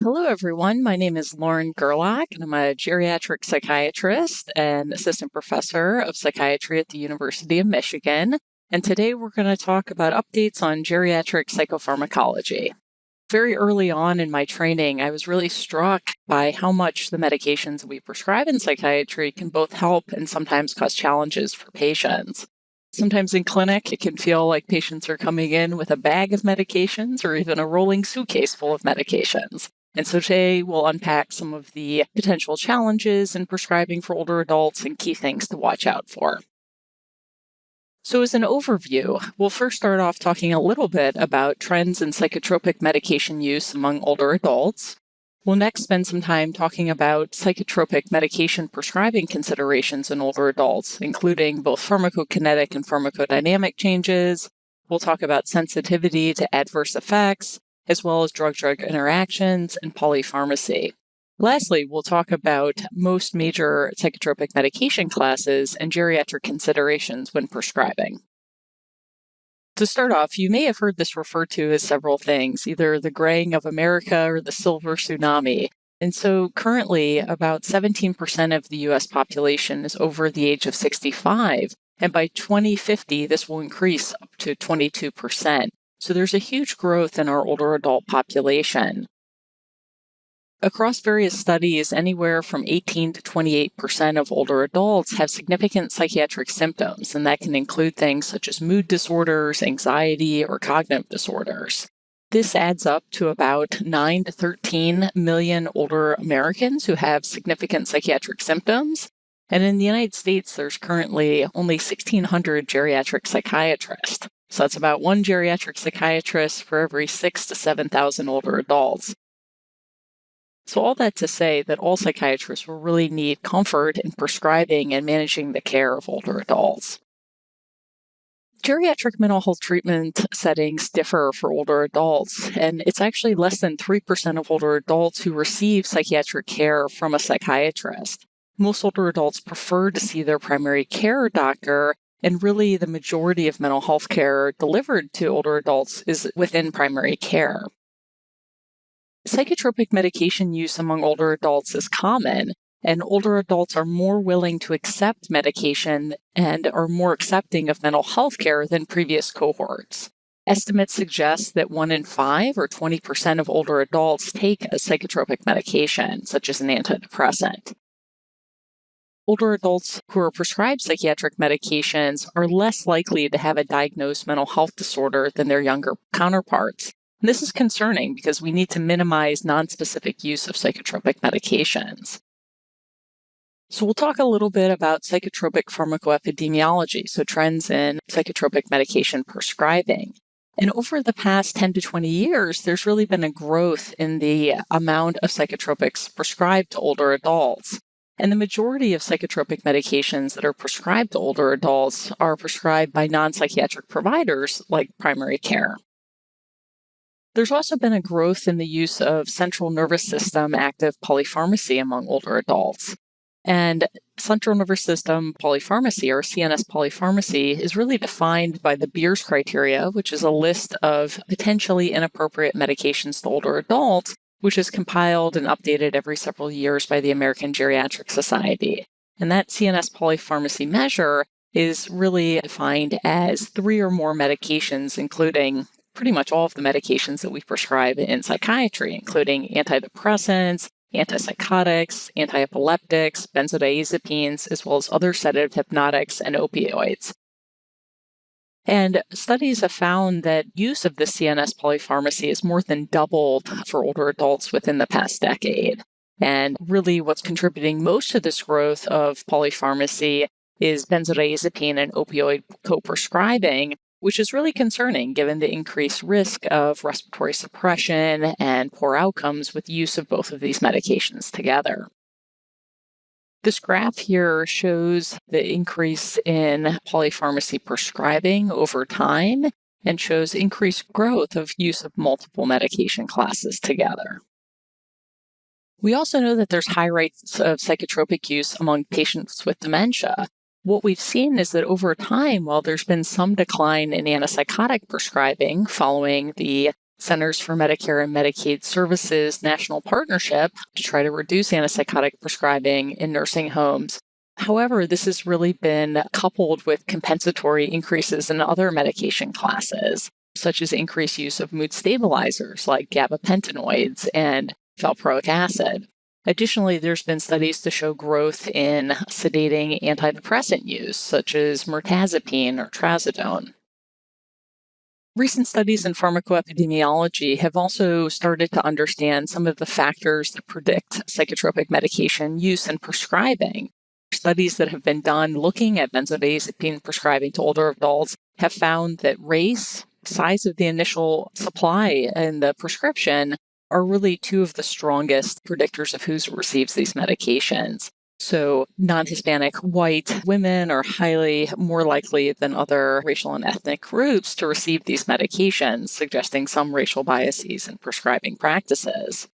Hello, everyone. My name is Lauren Gerlach, and I'm a geriatric psychiatrist and assistant professor of psychiatry at the University of Michigan. And today we're going to talk about updates on geriatric psychopharmacology. Very early on in my training, I was really struck by how much the medications we prescribe in psychiatry can both help and sometimes cause challenges for patients. Sometimes in clinic, it can feel like patients are coming in with a bag of medications or even a rolling suitcase full of medications. And so today we'll unpack some of the potential challenges in prescribing for older adults and key things to watch out for. So as an overview, we'll first start off talking a little bit about trends in psychotropic medication use among older adults. We'll next spend some time talking about psychotropic medication prescribing considerations in older adults, including both pharmacokinetic and pharmacodynamic changes. We'll talk about sensitivity to adverse effects, as well as drug-drug interactions and polypharmacy. Lastly, we'll talk about most major psychotropic medication classes and geriatric considerations when prescribing. To start off, you may have heard this referred to as several things, either the graying of America or the silver tsunami. And so currently, about 17% of the U.S. population is over the age of 65, and by 2050, this will increase up to 22%. So there's a huge growth in our older adult population. Across various studies, anywhere from 18 to 28% of older adults have significant psychiatric symptoms, and that can include things such as mood disorders, anxiety, or cognitive disorders. This adds up to about 9 to 13 million older Americans who have significant psychiatric symptoms. And in the United States, there's currently only 1,600 geriatric psychiatrists. So that's about one geriatric psychiatrist for every 6,000 to 7,000 older adults. So all that to say that all psychiatrists will really need comfort in prescribing and managing the care of older adults. Geriatric mental health treatment settings differ for older adults, and it's actually less than 3% of older adults who receive psychiatric care from a psychiatrist. Most older adults prefer to see their primary care doctor, and really the majority of mental health care delivered to older adults is within primary care. Psychotropic medication use among older adults is common, and older adults are more willing to accept medication and are more accepting of mental health care than previous cohorts. Estimates suggest that 1 in 5 or 20% of older adults take a psychotropic medication, such as an antidepressant. Older adults who are prescribed psychiatric medications are less likely to have a diagnosed mental health disorder than their younger counterparts. And this is concerning because we need to minimize nonspecific use of psychotropic medications. So we'll talk a little bit about psychotropic pharmacoepidemiology, so trends in psychotropic medication prescribing. And over the past 10 to 20 years, there's really been a growth in the amount of psychotropics prescribed to older adults. And the majority of psychotropic medications that are prescribed to older adults are prescribed by non-psychiatric providers like primary care. There's also been a growth in the use of central nervous system active polypharmacy among older adults. And central nervous system polypharmacy, or CNS polypharmacy, is really defined by the Beers criteria, which is a list of potentially inappropriate medications to older adults, which is compiled and updated every several years by the American Geriatric Society. And that CNS polypharmacy measure is really defined as 3 or more medications, including pretty much all of the medications that we prescribe in psychiatry, including antidepressants, antipsychotics, antiepileptics, benzodiazepines, as well as other sedative hypnotics and opioids. And studies have found that use of the CNS polypharmacy has more than doubled for older adults within the past decade. And really what's contributing most to this growth of polypharmacy is benzodiazepine and opioid co-prescribing, which is really concerning given the increased risk of respiratory suppression and poor outcomes with use of both of these medications together. This graph here shows the increase in polypharmacy prescribing over time and shows increased growth of use of multiple medication classes together. We also know that there's high rates of psychotropic use among patients with dementia. What we've seen is that over time, while there's been some decline in antipsychotic prescribing following the Centers for Medicare and Medicaid Services national partnership to try to reduce antipsychotic prescribing in nursing homes. However, this has really been coupled with compensatory increases in other medication classes, such as increased use of mood stabilizers like gabapentinoids and valproic acid. Additionally, there's been studies to show growth in sedating antidepressant use, such as mirtazapine or trazodone. Recent studies in pharmacoepidemiology have also started to understand some of the factors that predict psychotropic medication use and prescribing. Studies that have been done looking at benzodiazepine prescribing to older adults have found that race, size of the initial supply, and the prescription are really two of the strongest predictors of who receives these medications. So non-Hispanic white women are highly more likely than other racial and ethnic groups to receive these medications, suggesting some racial biases in prescribing practices.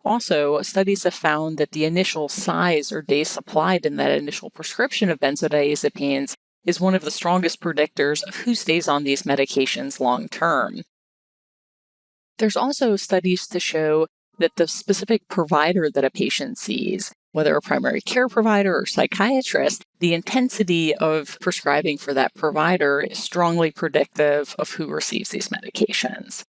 Also, studies have found that the initial size or days supplied in that initial prescription of benzodiazepines is one of the strongest predictors of who stays on these medications long term. There's also studies to show that the specific provider that a patient sees, whether a primary care provider or psychiatrist, the intensity of prescribing for that provider is strongly predictive of who receives these medications.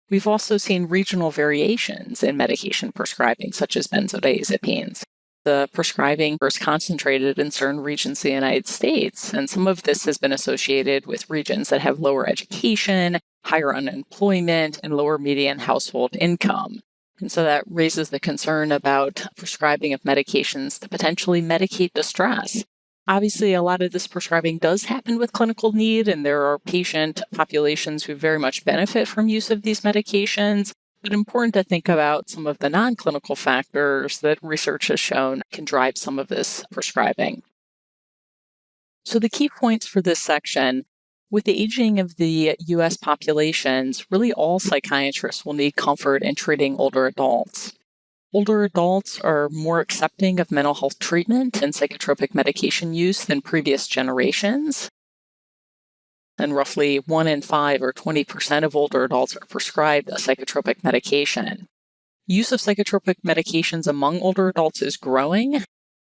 We've also seen regional variations in medication prescribing, such as benzodiazepines. The prescribing is concentrated in certain regions of the United States, and some of this has been associated with regions that have lower education, higher unemployment, and lower median household income. And so that raises the concern about prescribing of medications to potentially medicate distress. Obviously, a lot of this prescribing does happen with clinical need, and there are patient populations who very much benefit from use of these medications. But important to think about some of the non-clinical factors that research has shown can drive some of this prescribing. So the key points for this section: with the aging of the U.S. populations, really all psychiatrists will need comfort in treating older adults. Older adults are more accepting of mental health treatment and psychotropic medication use than previous generations. And roughly 1 in 5 or 20% of older adults are prescribed a psychotropic medication. Use of psychotropic medications among older adults is growing,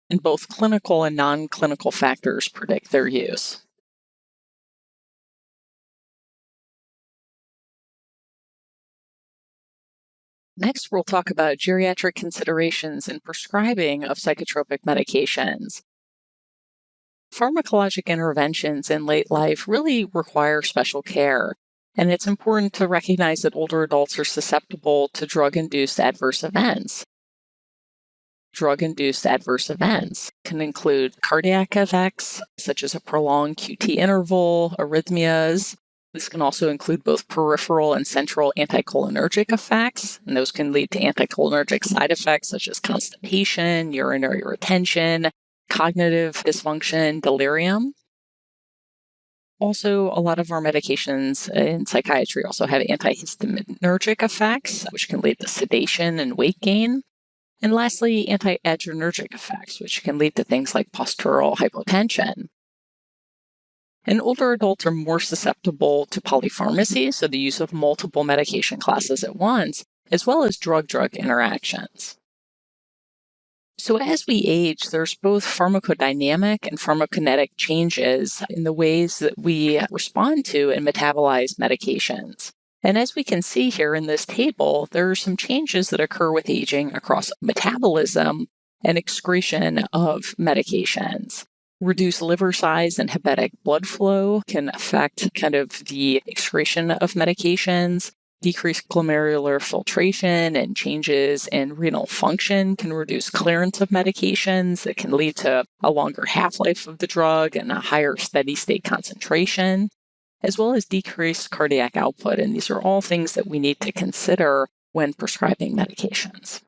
and both clinical and non-clinical factors predict their use. Next, we'll talk about geriatric considerations in prescribing of psychotropic medications. Pharmacologic interventions in late life really require special care, and it's important to recognize that older adults are susceptible to drug-induced adverse events. Drug-induced adverse events can include cardiac effects, such as a prolonged QT interval, arrhythmias. This can also include both peripheral and central anticholinergic effects, and those can lead to anticholinergic side effects such as constipation, urinary retention, cognitive dysfunction, delirium. Also, a lot of our medications in psychiatry also have antihistaminergic effects, which can lead to sedation and weight gain. And lastly, antiadrenergic effects, which can lead to things like postural hypotension. And older adults are more susceptible to polypharmacy, so the use of multiple medication classes at once, as well as drug-drug interactions. So as we age, there's both pharmacodynamic and pharmacokinetic changes in the ways that we respond to and metabolize medications. And as we can see here in this table, there are some changes that occur with aging across metabolism and excretion of medications. Reduced liver size and hepatic blood flow can affect kind of the excretion of medications. Decreased glomerular filtration and changes in renal function can reduce clearance of medications that can lead to a longer half-life of the drug and a higher steady-state concentration, as well as decreased cardiac output. And these are all things that we need to consider when prescribing medications.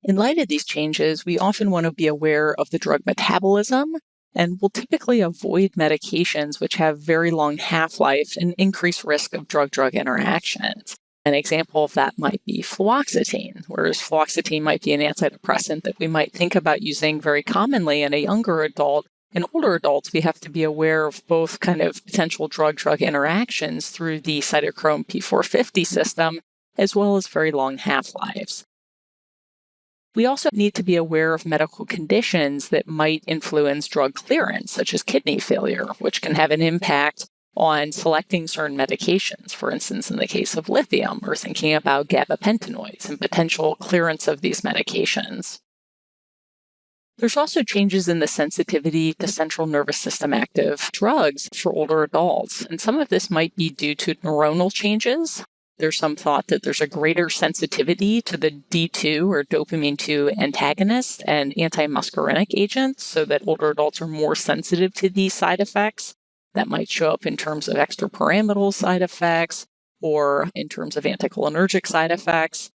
In light of these changes, we often want to be aware of the drug metabolism, and will typically avoid medications which have very long half-life and increased risk of drug-drug interactions. An example of that might be fluoxetine, whereas fluoxetine might be an antidepressant that we might think about using very commonly in a younger adult, In older adults, we have to be aware of both kind of potential drug-drug interactions through the cytochrome P450 system, as well as very long half-lives. We also need to be aware of medical conditions that might influence drug clearance, such as kidney failure, which can have an impact on selecting certain medications. For instance, in the case of lithium, or thinking about gabapentinoids and potential clearance of these medications. There's also changes in the sensitivity to central nervous system active drugs for older adults, and some of this might be due to neuronal changes. There's some thought that there's a greater sensitivity to the D2 or dopamine 2 antagonists and antimuscarinic agents, so that older adults are more sensitive to these side effects. That might show up in terms of extrapyramidal side effects or in terms of anticholinergic side effects.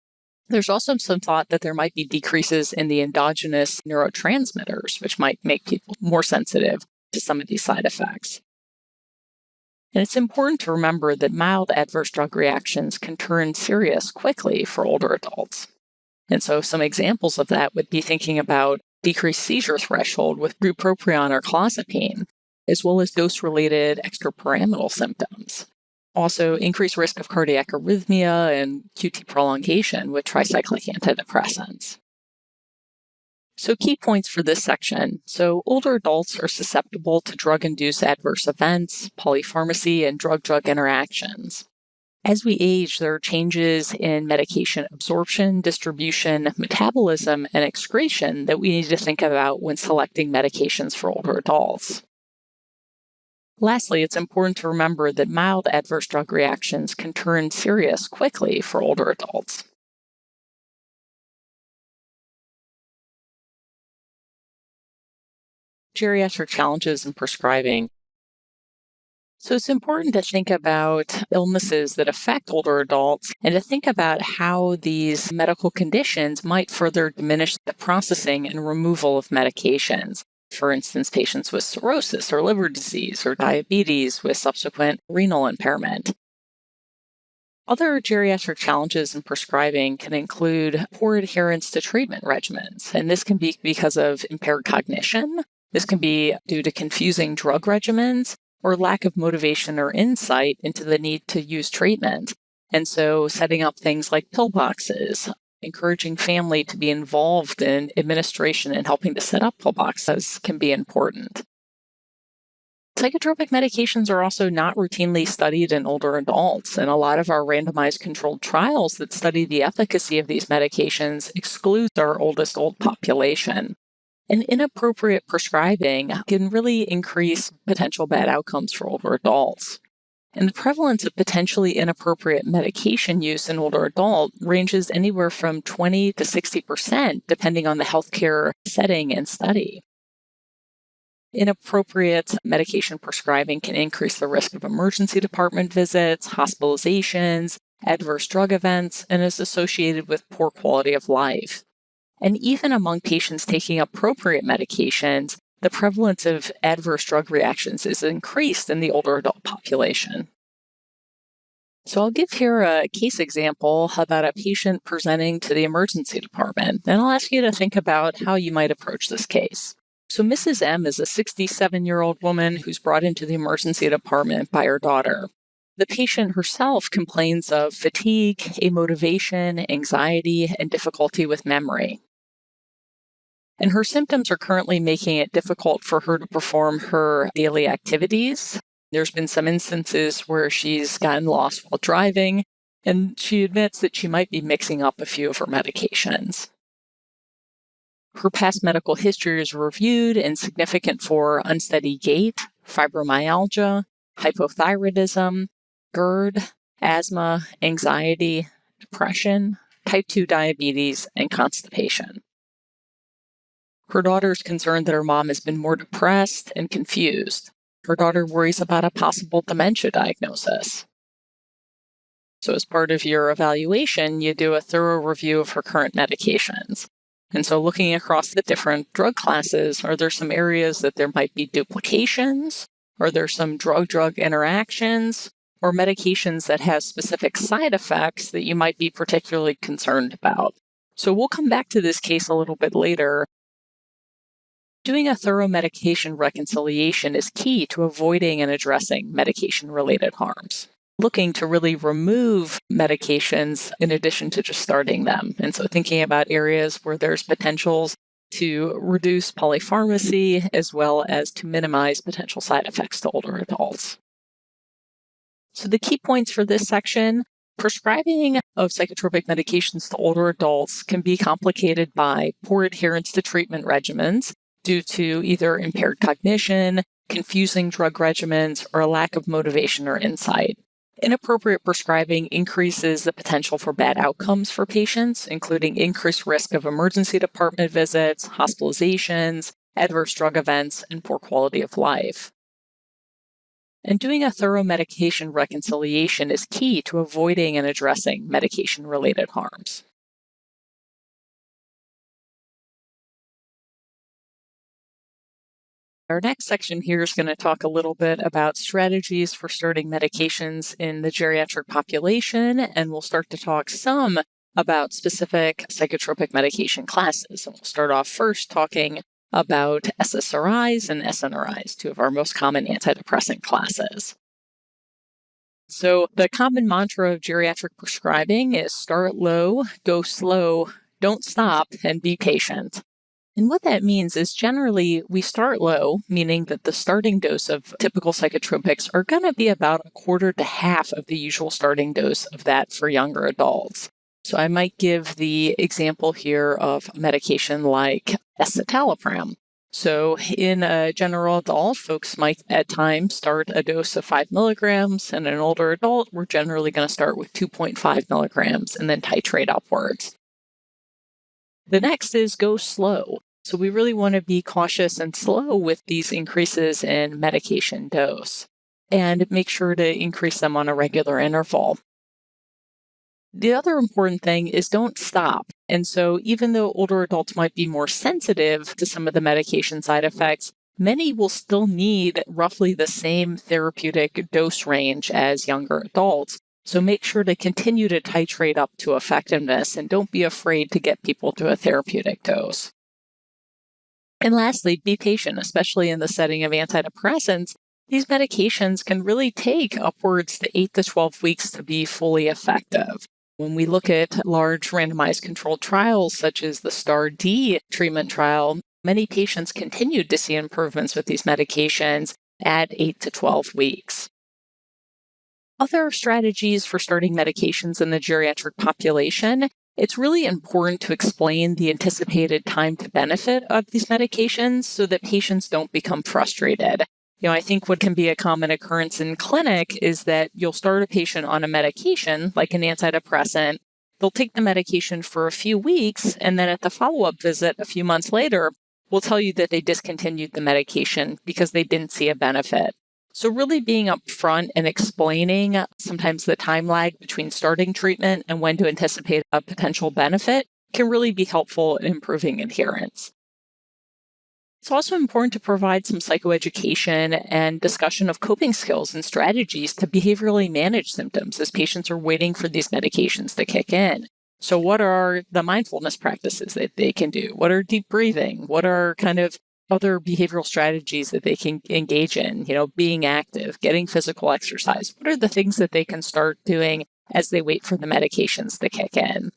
There's also some thought that there might be decreases in the endogenous neurotransmitters, which might make people more sensitive to some of these side effects. And it's important to remember that mild adverse drug reactions can turn serious quickly for older adults. And so some examples of that would be thinking about decreased seizure threshold with bupropion or clozapine, as well as dose-related extrapyramidal symptoms. Also, increased risk of cardiac arrhythmia and QT prolongation with tricyclic antidepressants. So key points for this section. So older adults are susceptible to drug-induced adverse events, polypharmacy, and drug-drug interactions. As we age, there are changes in medication absorption, distribution, metabolism, and excretion that we need to think about when selecting medications for older adults. Lastly, it's important to remember that mild adverse drug reactions can turn serious quickly for older adults. Geriatric challenges in prescribing. So it's important to think about illnesses that affect older adults and to think about how these medical conditions might further diminish the processing and removal of medications. For instance, patients with cirrhosis or liver disease or diabetes with subsequent renal impairment. Other geriatric challenges in prescribing can include poor adherence to treatment regimens, and this can be because of impaired cognition. This can be due to confusing drug regimens or lack of motivation or insight into the need to use treatment. And so setting up things like pillboxes, encouraging family to be involved in administration and helping to set up pillboxes can be important. Psychotropic medications are also not routinely studied in older adults, and a lot of our randomized controlled trials that study the efficacy of these medications exclude our oldest population. And inappropriate prescribing can really increase potential bad outcomes for older adults. And the prevalence of potentially inappropriate medication use in older adults ranges anywhere from 20 to 60%, depending on the healthcare setting and study. Inappropriate medication prescribing can increase the risk of emergency department visits, hospitalizations, adverse drug events, and is associated with poor quality of life. And even among patients taking appropriate medications, the prevalence of adverse drug reactions is increased in the older adult population. So I'll give here a case example about a patient presenting to the emergency department, and I'll ask you to think about how you might approach this case. So Mrs. M is a 67-year-old woman who's brought into the emergency department by her daughter. The patient herself complains of fatigue, amotivation, anxiety, and difficulty with memory. And her symptoms are currently making it difficult for her to perform her daily activities. There's been some instances where she's gotten lost while driving, and she admits that she might be mixing up a few of her medications. Her past medical history is reviewed and significant for unsteady gait, fibromyalgia, hypothyroidism, GERD, asthma, anxiety, depression, type 2 diabetes, and constipation. Her daughter is concerned that her mom has been more depressed and confused. Her daughter worries about a possible dementia diagnosis. So as part of your evaluation, you do a thorough review of her current medications. And so looking across the different drug classes, are there some areas that there might be duplications? Are there some drug-drug interactions or medications that have specific side effects that you might be particularly concerned about? So we'll come back to this case a little bit later. Doing a thorough medication reconciliation is key to avoiding and addressing medication-related harms. Looking to really remove medications in addition to just starting them. And so thinking about areas where there's potentials to reduce polypharmacy as well as to minimize potential side effects to older adults. So the key points for this section: prescribing of psychotropic medications to older adults can be complicated by poor adherence to treatment regimens due to either impaired cognition, confusing drug regimens, or a lack of motivation or insight. Inappropriate prescribing increases the potential for bad outcomes for patients, including increased risk of emergency department visits, hospitalizations, adverse drug events, and poor quality of life. And doing a thorough medication reconciliation is key to avoiding and addressing medication-related harms. Our next section here is going to talk a little bit about strategies for starting medications in the geriatric population, and we'll start to talk some about specific psychotropic medication classes. And we'll start off first talking about SSRIs and SNRIs, two of our most common antidepressant classes. So the common mantra of geriatric prescribing is start low, go slow, don't stop, and be patient. And what that means is generally we start low, meaning that the starting dose of typical psychotropics are going to be about a quarter to half of the usual starting dose of that for younger adults. So I might give the example here of medication like escitalopram. So in a general adult, folks might at times start a dose of 5 milligrams, and in an older adult, we're generally going to start with 2.5 milligrams and then titrate upwards. The next is go slow. So we really want to be cautious and slow with these increases in medication dose and make sure to increase them on a regular interval. The other important thing is don't stop. And so even though older adults might be more sensitive to some of the medication side effects, many will still need roughly the same therapeutic dose range as younger adults. So make sure to continue to titrate up to effectiveness and don't be afraid to get people to a therapeutic dose. And lastly, be patient, especially in the setting of antidepressants. These medications can really take upwards to 8 to 12 weeks to be fully effective. When we look at large randomized controlled trials, such as the STAR-D treatment trial, many patients continued to see improvements with these medications at 8 to 12 weeks. Other strategies for starting medications in the geriatric population: it's really important to explain the anticipated time to benefit of these medications so that patients don't become frustrated. I think what can be a common occurrence in clinic is that you'll start a patient on a medication, like an antidepressant. They'll take the medication for a few weeks, and then at the follow-up visit a few months later, we'll tell you that they discontinued the medication because they didn't see a benefit. So really being upfront and explaining sometimes the time lag between starting treatment and when to anticipate a potential benefit can really be helpful in improving adherence. It's also important to provide some psychoeducation and discussion of coping skills and strategies to behaviorally manage symptoms as patients are waiting for these medications to kick in. So what are the mindfulness practices that they can do? What are deep breathing? What are kind of other behavioral strategies that they can engage in? Being active, getting physical exercise. What are the things that they can start doing as they wait for the medications to kick in?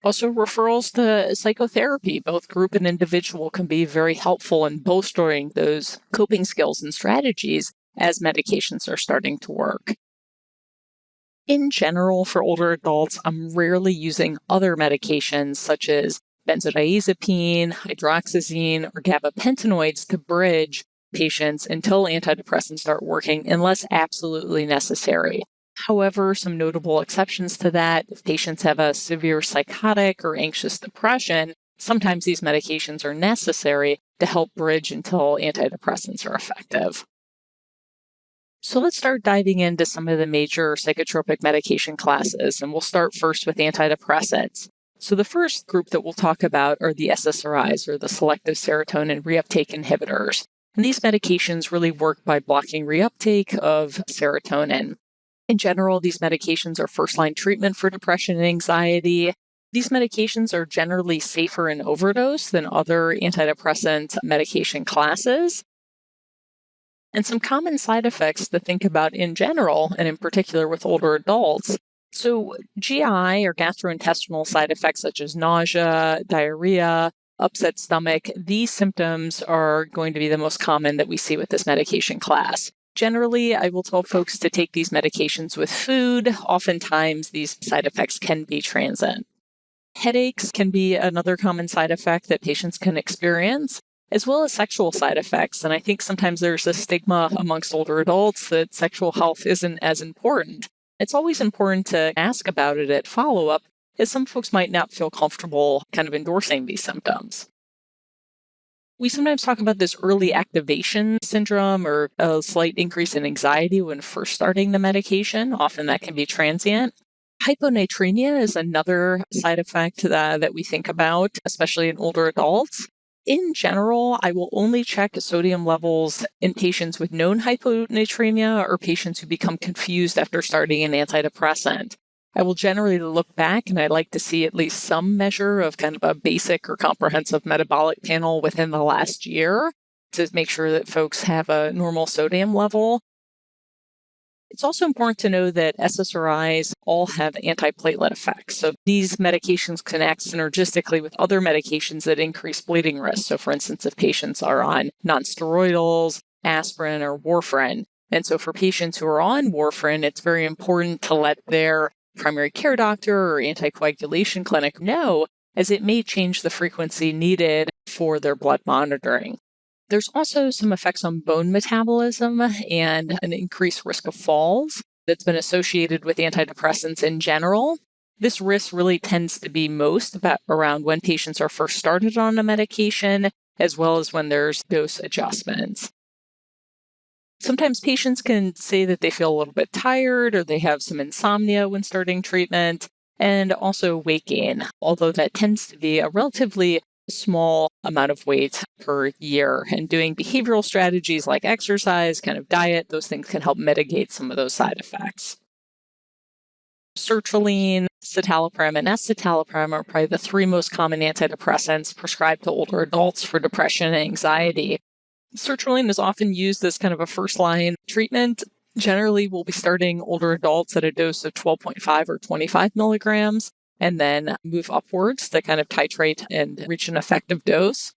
Also, referrals to psychotherapy, both group and individual, can be very helpful in bolstering those coping skills and strategies as medications are starting to work. In general, for older adults, I'm rarely using other medications such as benzodiazepine, hydroxyzine, or gabapentinoids to bridge patients until antidepressants start working unless absolutely necessary. However, some notable exceptions to that: if patients have a severe psychotic or anxious depression, sometimes these medications are necessary to help bridge until antidepressants are effective. So let's start diving into some of the major psychotropic medication classes, and we'll start first with antidepressants. So the first group that we'll talk about are the SSRIs, or the selective serotonin reuptake inhibitors. And these medications really work by blocking reuptake of serotonin. In general, these medications are first-line treatment for depression and anxiety. These medications are generally safer in overdose than other antidepressant medication classes. And some common side effects to think about in general, and in particular with older adults. So GI or gastrointestinal side effects such as nausea, diarrhea, upset stomach, these symptoms are going to be the most common that we see with this medication class. Generally, I will tell folks to take these medications with food. Oftentimes, these side effects can be transient. Headaches can be another common side effect that patients can experience, as well as sexual side effects. And I think sometimes there's a stigma amongst older adults that sexual health isn't as important. It's always important to ask about it at follow-up, as some folks might not feel comfortable kind of endorsing these symptoms. We sometimes talk about this early activation syndrome or a slight increase in anxiety when first starting the medication. Often that can be transient. Hyponatremia is another side effect that we think about, especially in older adults. In general, I will only check sodium levels in patients with known hyponatremia or patients who become confused after starting an antidepressant. I will generally look back and I like to see at least some measure of kind of a basic or comprehensive metabolic panel within the last year to make sure that folks have a normal sodium level. It's also important to know that SSRIs all have antiplatelet effects. So these medications can act synergistically with other medications that increase bleeding risk. So for instance, if patients are on nonsteroidals, aspirin, or warfarin. And so for patients who are on warfarin, it's very important to let their primary care doctor or anticoagulation clinic know, as it may change the frequency needed for their blood monitoring. There's also some effects on bone metabolism and an increased risk of falls that's been associated with antidepressants in general. This risk really tends to be most around when patients are first started on a medication, as well as when there's dose adjustments. Sometimes patients can say that they feel a little bit tired or they have some insomnia when starting treatment, and also weight gain, although that tends to be a relatively small amount of weight per year. And doing behavioral strategies like exercise, kind of diet, those things can help mitigate some of those side effects. Sertraline, citalopram, and escitalopram are probably the three most common antidepressants prescribed to older adults for depression and anxiety. Sertraline is often used as kind of a first-line treatment. Generally, we'll be starting older adults at a dose of 12.5 or 25 milligrams, and then move upwards to kind of titrate and reach an effective dose.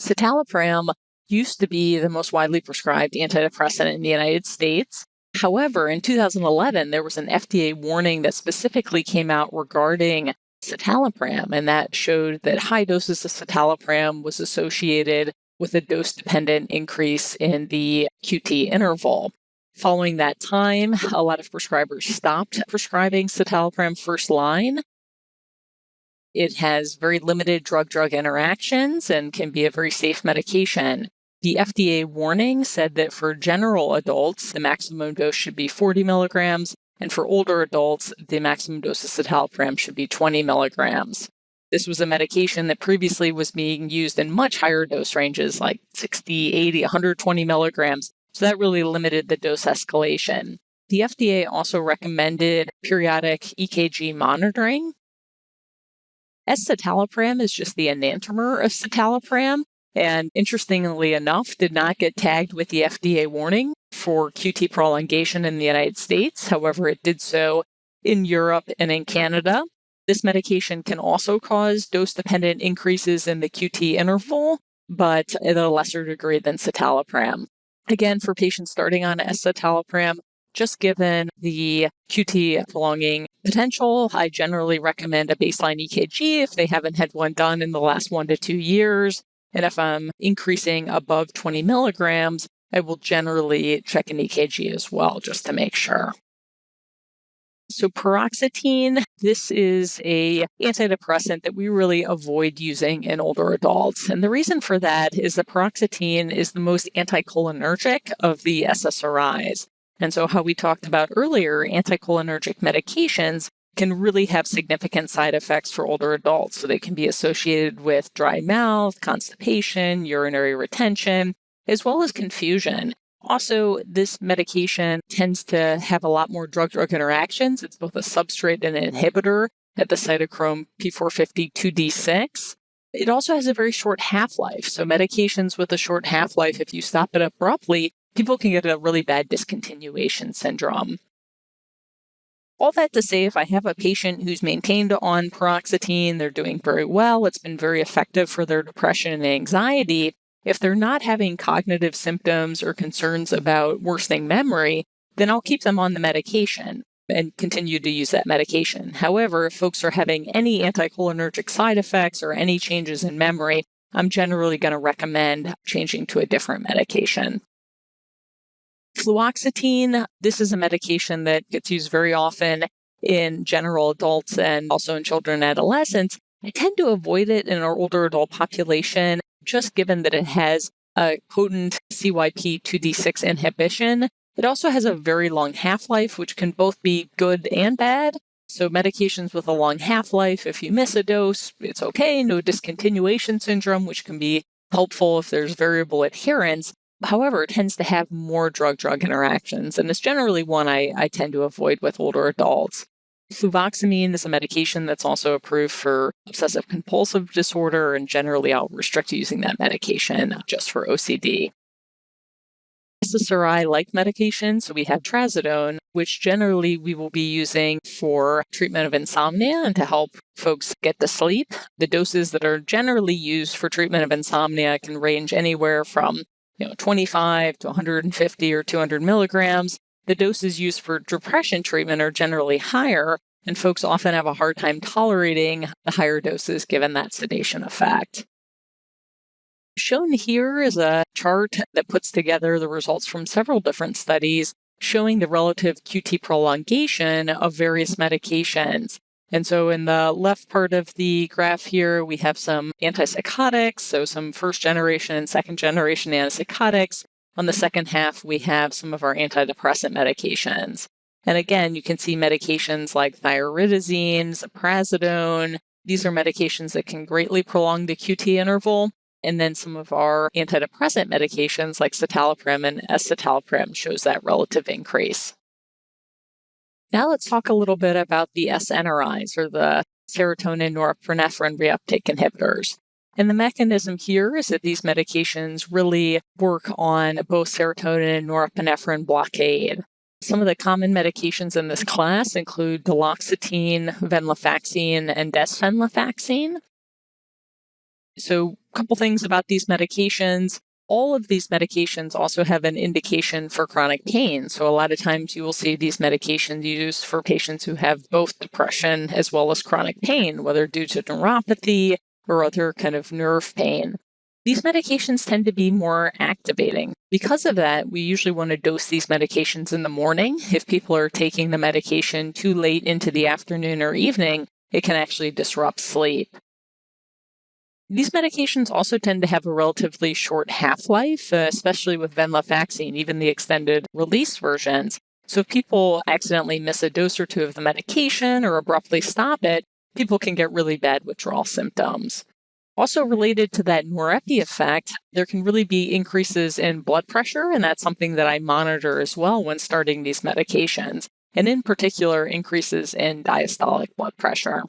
Citalopram used to be the most widely prescribed antidepressant in the United States. However, in 2011, there was an FDA warning that specifically came out regarding citalopram, and that showed that high doses of citalopram was associated with a dose-dependent increase in the QT interval. Following that time, a lot of prescribers stopped prescribing citalopram first line. It has very limited drug-drug interactions and can be a very safe medication. The FDA warning said that for general adults, the maximum dose should be 40 milligrams, and for older adults, the maximum dose of citalopram should be 20 milligrams. This was a medication that previously was being used in much higher dose ranges, like 60, 80, 120 milligrams. So that really limited the dose escalation. The FDA also recommended periodic EKG monitoring. Escitalopram is just the enantiomer of citalopram, and interestingly enough, did not get tagged with the FDA warning for QT prolongation in the United States. However, it did so in Europe and in Canada. This medication can also cause dose-dependent increases in the QT interval, but at a lesser degree than citalopram. Again, for patients starting on escitalopram, just given the QT prolonging potential, I generally recommend a baseline EKG if they haven't had one done in the last 1 to 2 years. And if I'm increasing above 20 milligrams, I will generally check an EKG as well, just to make sure. So paroxetine, this is an antidepressant that we really avoid using in older adults. And the reason for that is that paroxetine is the most anticholinergic of the SSRIs. And so how we talked about earlier, anticholinergic medications can really have significant side effects for older adults. So they can be associated with dry mouth, constipation, urinary retention, as well as confusion. Also, this medication tends to have a lot more drug-drug interactions. It's both a substrate and an inhibitor. at the cytochrome P450-2D6. It also has a very short half-life. So medications with a short half-life, if you stop it abruptly, people can get a really bad discontinuation syndrome. All that to say, if I have a patient who's maintained on paroxetine, they're doing very well, it's been very effective for their depression and anxiety. If they're not having cognitive symptoms or concerns about worsening memory, then I'll keep them on the medication and continue to use that medication. However, if folks are having any anticholinergic side effects or any changes in memory, I'm generally going to recommend changing to a different medication. Fluoxetine, this is a medication that gets used very often in general adults and also in children and adolescents. I tend to avoid it in our older adult population, just given that it has a potent CYP2D6 inhibition. It also has a very long half-life, which can both be good and bad. So medications with a long half-life, if you miss a dose, it's okay, no discontinuation syndrome, which can be helpful if there's variable adherence. However, it tends to have more drug-drug interactions, and it's generally one I tend to avoid with older adults. Fluvoxamine is a medication that's also approved for obsessive-compulsive disorder, and generally I'll restrict using that medication just for OCD. SSRI-like medications, so we have trazodone, which generally we will be using for treatment of insomnia and to help folks get to sleep. The doses that are generally used for treatment of insomnia can range anywhere from 25 to 150 or 200 milligrams. The doses used for depression treatment are generally higher, and folks often have a hard time tolerating the higher doses given that sedation effect. Shown here is a chart that puts together the results from several different studies showing the relative QT prolongation of various medications. And so in the left part of the graph here, we have some antipsychotics, so some first-generation and second-generation antipsychotics. On the second half, we have some of our antidepressant medications. And again, you can see medications like thioridazine, ziprasidone. These are medications that can greatly prolong the QT interval. And then some of our antidepressant medications like citalopram and escitalopram shows that relative increase. Now let's talk a little bit about the SNRIs, or the serotonin norepinephrine reuptake inhibitors. And the mechanism here is that these medications really work on both serotonin and norepinephrine blockade. Some of the common medications in this class include duloxetine, venlafaxine, and desvenlafaxine. So a couple things about these medications. All of these medications also have an indication for chronic pain. So a lot of times you will see these medications used for patients who have both depression as well as chronic pain, whether due to neuropathy or other kind of nerve pain. These medications tend to be more activating. Because of that, we usually want to dose these medications in the morning. If people are taking the medication too late into the afternoon or evening, it can actually disrupt sleep. These medications also tend to have a relatively short half-life, especially with venlafaxine, even the extended release versions. So if people accidentally miss a dose or two of the medication or abruptly stop it, people can get really bad withdrawal symptoms. Also related to that norepi effect, there can really be increases in blood pressure, and that's something that I monitor as well when starting these medications, and in particular, increases in diastolic blood pressure.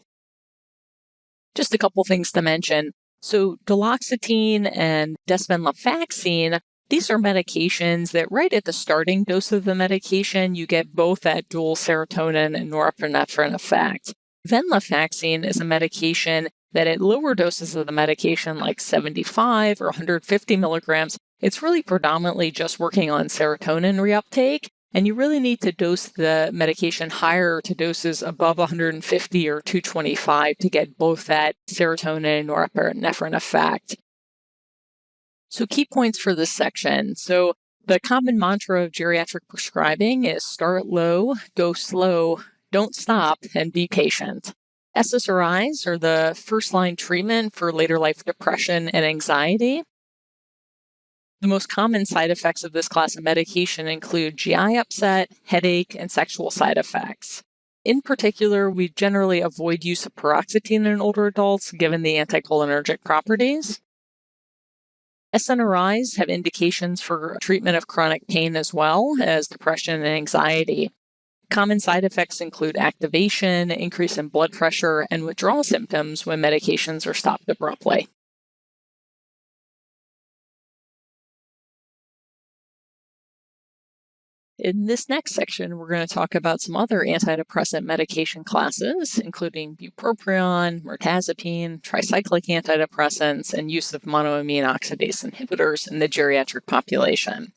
Just a couple things to mention. So duloxetine and desvenlafaxine, these are medications that right at the starting dose of the medication, you get both that dual serotonin and norepinephrine effect. Venlafaxine is a medication that at lower doses of the medication, like 75 or 150 milligrams, it's really predominantly just working on serotonin reuptake. And you really need to dose the medication higher to doses above 150 or 225 to get both that serotonin and norepinephrine effect. So key points for this section. So the common mantra of geriatric prescribing is start low, go slow, don't stop, and be patient. SSRIs are the first-line treatment for later life depression and anxiety. The most common side effects of this class of medication include GI upset, headache, and sexual side effects. In particular, we generally avoid use of paroxetine in older adults given the anticholinergic properties. SNRIs have indications for treatment of chronic pain as well as depression and anxiety. Common side effects include activation, increase in blood pressure, and withdrawal symptoms when medications are stopped abruptly. In this next section, we're going to talk about some other antidepressant medication classes, including bupropion, mirtazapine, tricyclic antidepressants, and use of monoamine oxidase inhibitors in the geriatric population.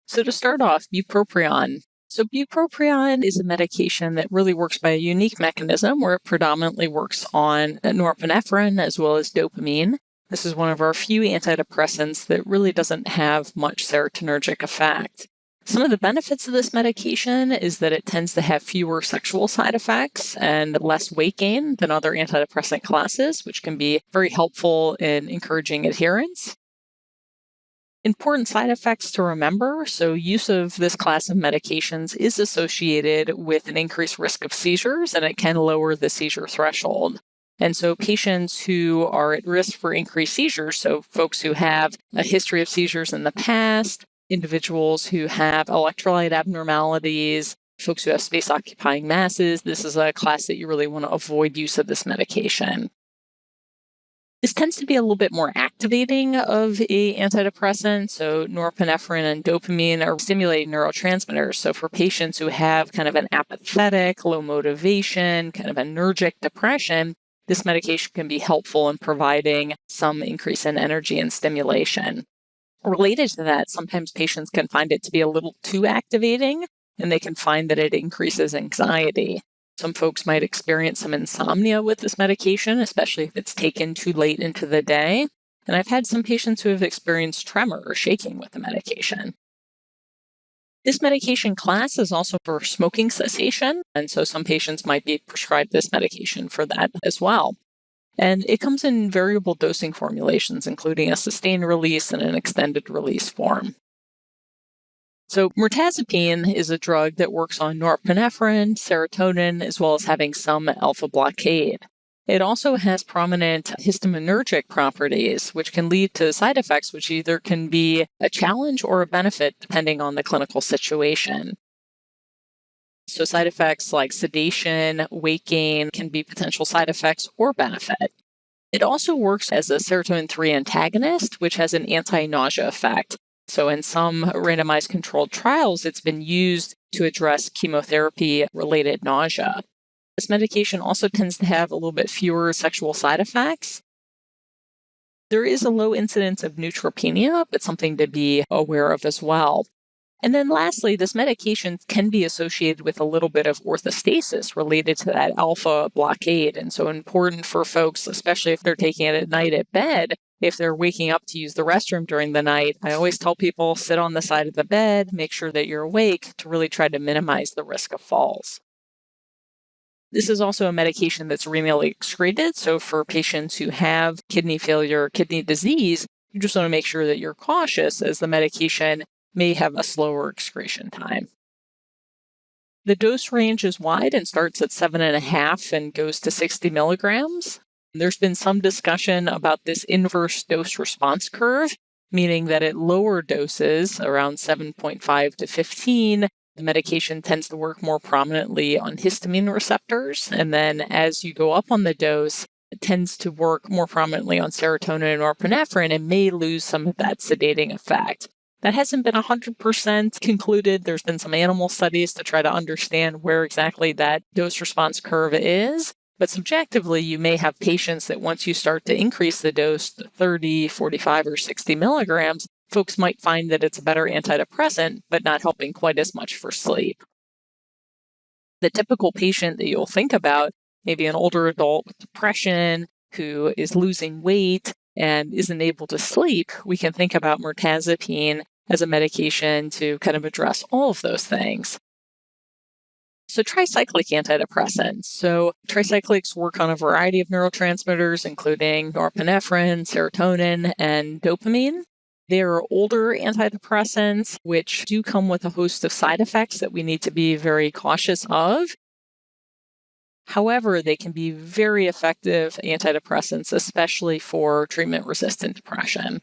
So to start off, bupropion. So bupropion is a medication that really works by a unique mechanism where it predominantly works on norepinephrine as well as dopamine. This is one of our few antidepressants that really doesn't have much serotonergic effect. Some of the benefits of this medication is that it tends to have fewer sexual side effects and less weight gain than other antidepressant classes, which can be very helpful in encouraging adherence. Important side effects to remember. So use of this class of medications is associated with an increased risk of seizures, and it can lower the seizure threshold. And so patients who are at risk for increased seizures, so folks who have a history of seizures in the past, individuals who have electrolyte abnormalities, folks who have space-occupying masses, this is a class that you really want to avoid use of this medication. This tends to be a little bit more activating of a antidepressant. So norepinephrine and dopamine are stimulating neurotransmitters. So for patients who have kind of an apathetic, low motivation, kind of anergic depression, this medication can be helpful in providing some increase in energy and stimulation. Related to that, sometimes patients can find it to be a little too activating, and they can find that it increases anxiety. Some folks might experience some insomnia with this medication, especially if it's taken too late into the day. And I've had some patients who have experienced tremor or shaking with the medication. This medication class is also for smoking cessation, and so some patients might be prescribed this medication for that as well. And it comes in variable dosing formulations, including a sustained release and an extended release form. So mirtazapine is a drug that works on norepinephrine, serotonin, as well as having some alpha blockade. It also has prominent histaminergic properties, which can lead to side effects, which either can be a challenge or a benefit depending on the clinical situation. So side effects like sedation, weight gain can be potential side effects or benefit. It also works as a serotonin 3 antagonist, which has an anti-nausea effect. So in some randomized controlled trials, it's been used to address chemotherapy-related nausea. This medication also tends to have a little bit fewer sexual side effects. There is a low incidence of neutropenia, but something to be aware of as well. And then lastly, this medication can be associated with a little bit of orthostasis related to that alpha blockade. And so important for folks, especially if they're taking it at night at bed, if they're waking up to use the restroom during the night, I always tell people sit on the side of the bed, make sure that you're awake to really try to minimize the risk of falls. This is also a medication that's renally excreted. So for patients who have kidney failure, kidney disease, you just want to make sure that you're cautious as the medication may have a slower excretion time. The dose range is wide and starts at 7.5 and goes to 60 milligrams. There's been some discussion about this inverse dose response curve, meaning that at lower doses, around 7.5 to 15, the medication tends to work more prominently on histamine receptors. And then as you go up on the dose, it tends to work more prominently on serotonin and norepinephrine and may lose some of that sedating effect. That hasn't been 100% concluded. There's been some animal studies to try to understand where exactly that dose response curve is. But subjectively, you may have patients that once you start to increase the dose to 30, 45, or 60 milligrams, folks might find that it's a better antidepressant, but not helping quite as much for sleep. The typical patient that you'll think about, maybe an older adult with depression who is losing weight and isn't able to sleep, we can think about mirtazapine as a medication to kind of address all of those things. So tricyclic antidepressants. So tricyclics work on a variety of neurotransmitters, including norepinephrine, serotonin, and dopamine. They are older antidepressants, which do come with a host of side effects that we need to be very cautious of. However, they can be very effective antidepressants, especially for treatment-resistant depression.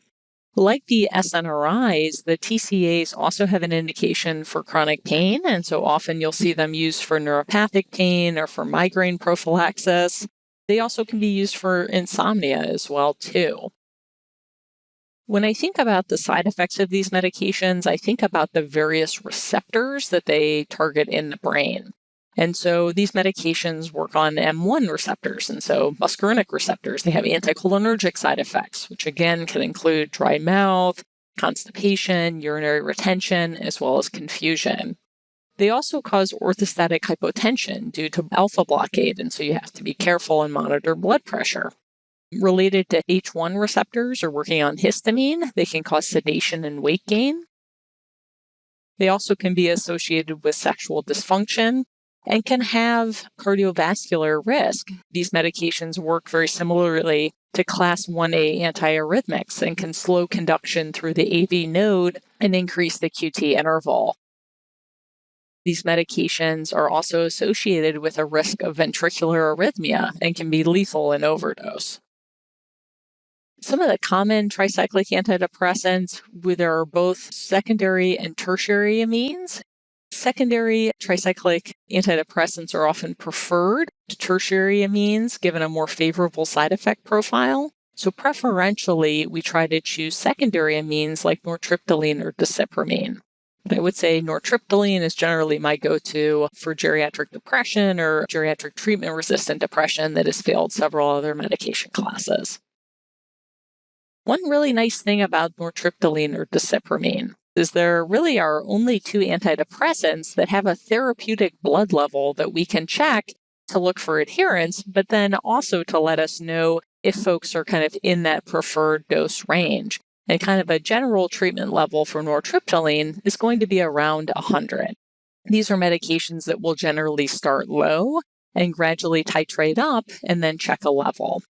Like the SNRIs, the TCAs also have an indication for chronic pain, and so often you'll see them used for neuropathic pain or for migraine prophylaxis. They also can be used for insomnia as well, too. When I think about the side effects of these medications, I think about the various receptors that they target in the brain. And so these medications work on M1 receptors, and so muscarinic receptors. They have anticholinergic side effects, which again can include dry mouth, constipation, urinary retention, as well as confusion. They also cause orthostatic hypotension due to alpha blockade, and so you have to be careful and monitor blood pressure. Related to H1 receptors or working on histamine, they can cause sedation and weight gain. They also can be associated with sexual dysfunction and can have cardiovascular risk. These medications work very similarly to class 1A antiarrhythmics and can slow conduction through the AV node and increase the QT interval. These medications are also associated with a risk of ventricular arrhythmia and can be lethal in overdose. Some of the common tricyclic antidepressants, there are both secondary and tertiary amines. Secondary tricyclic antidepressants are often preferred to tertiary amines given a more favorable side effect profile. So preferentially, we try to choose secondary amines like nortriptyline or desipramine. But I would say nortriptyline is generally my go-to for geriatric depression or geriatric treatment-resistant depression that has failed several other medication classes. One really nice thing about nortriptyline or desipramine is there really are only two antidepressants that have a therapeutic blood level that we can check to look for adherence, but then also to let us know if folks are kind of in that preferred dose range. And kind of a general treatment level for nortriptyline is going to be around 100. These are medications that will generally start low and gradually titrate up and then check a level.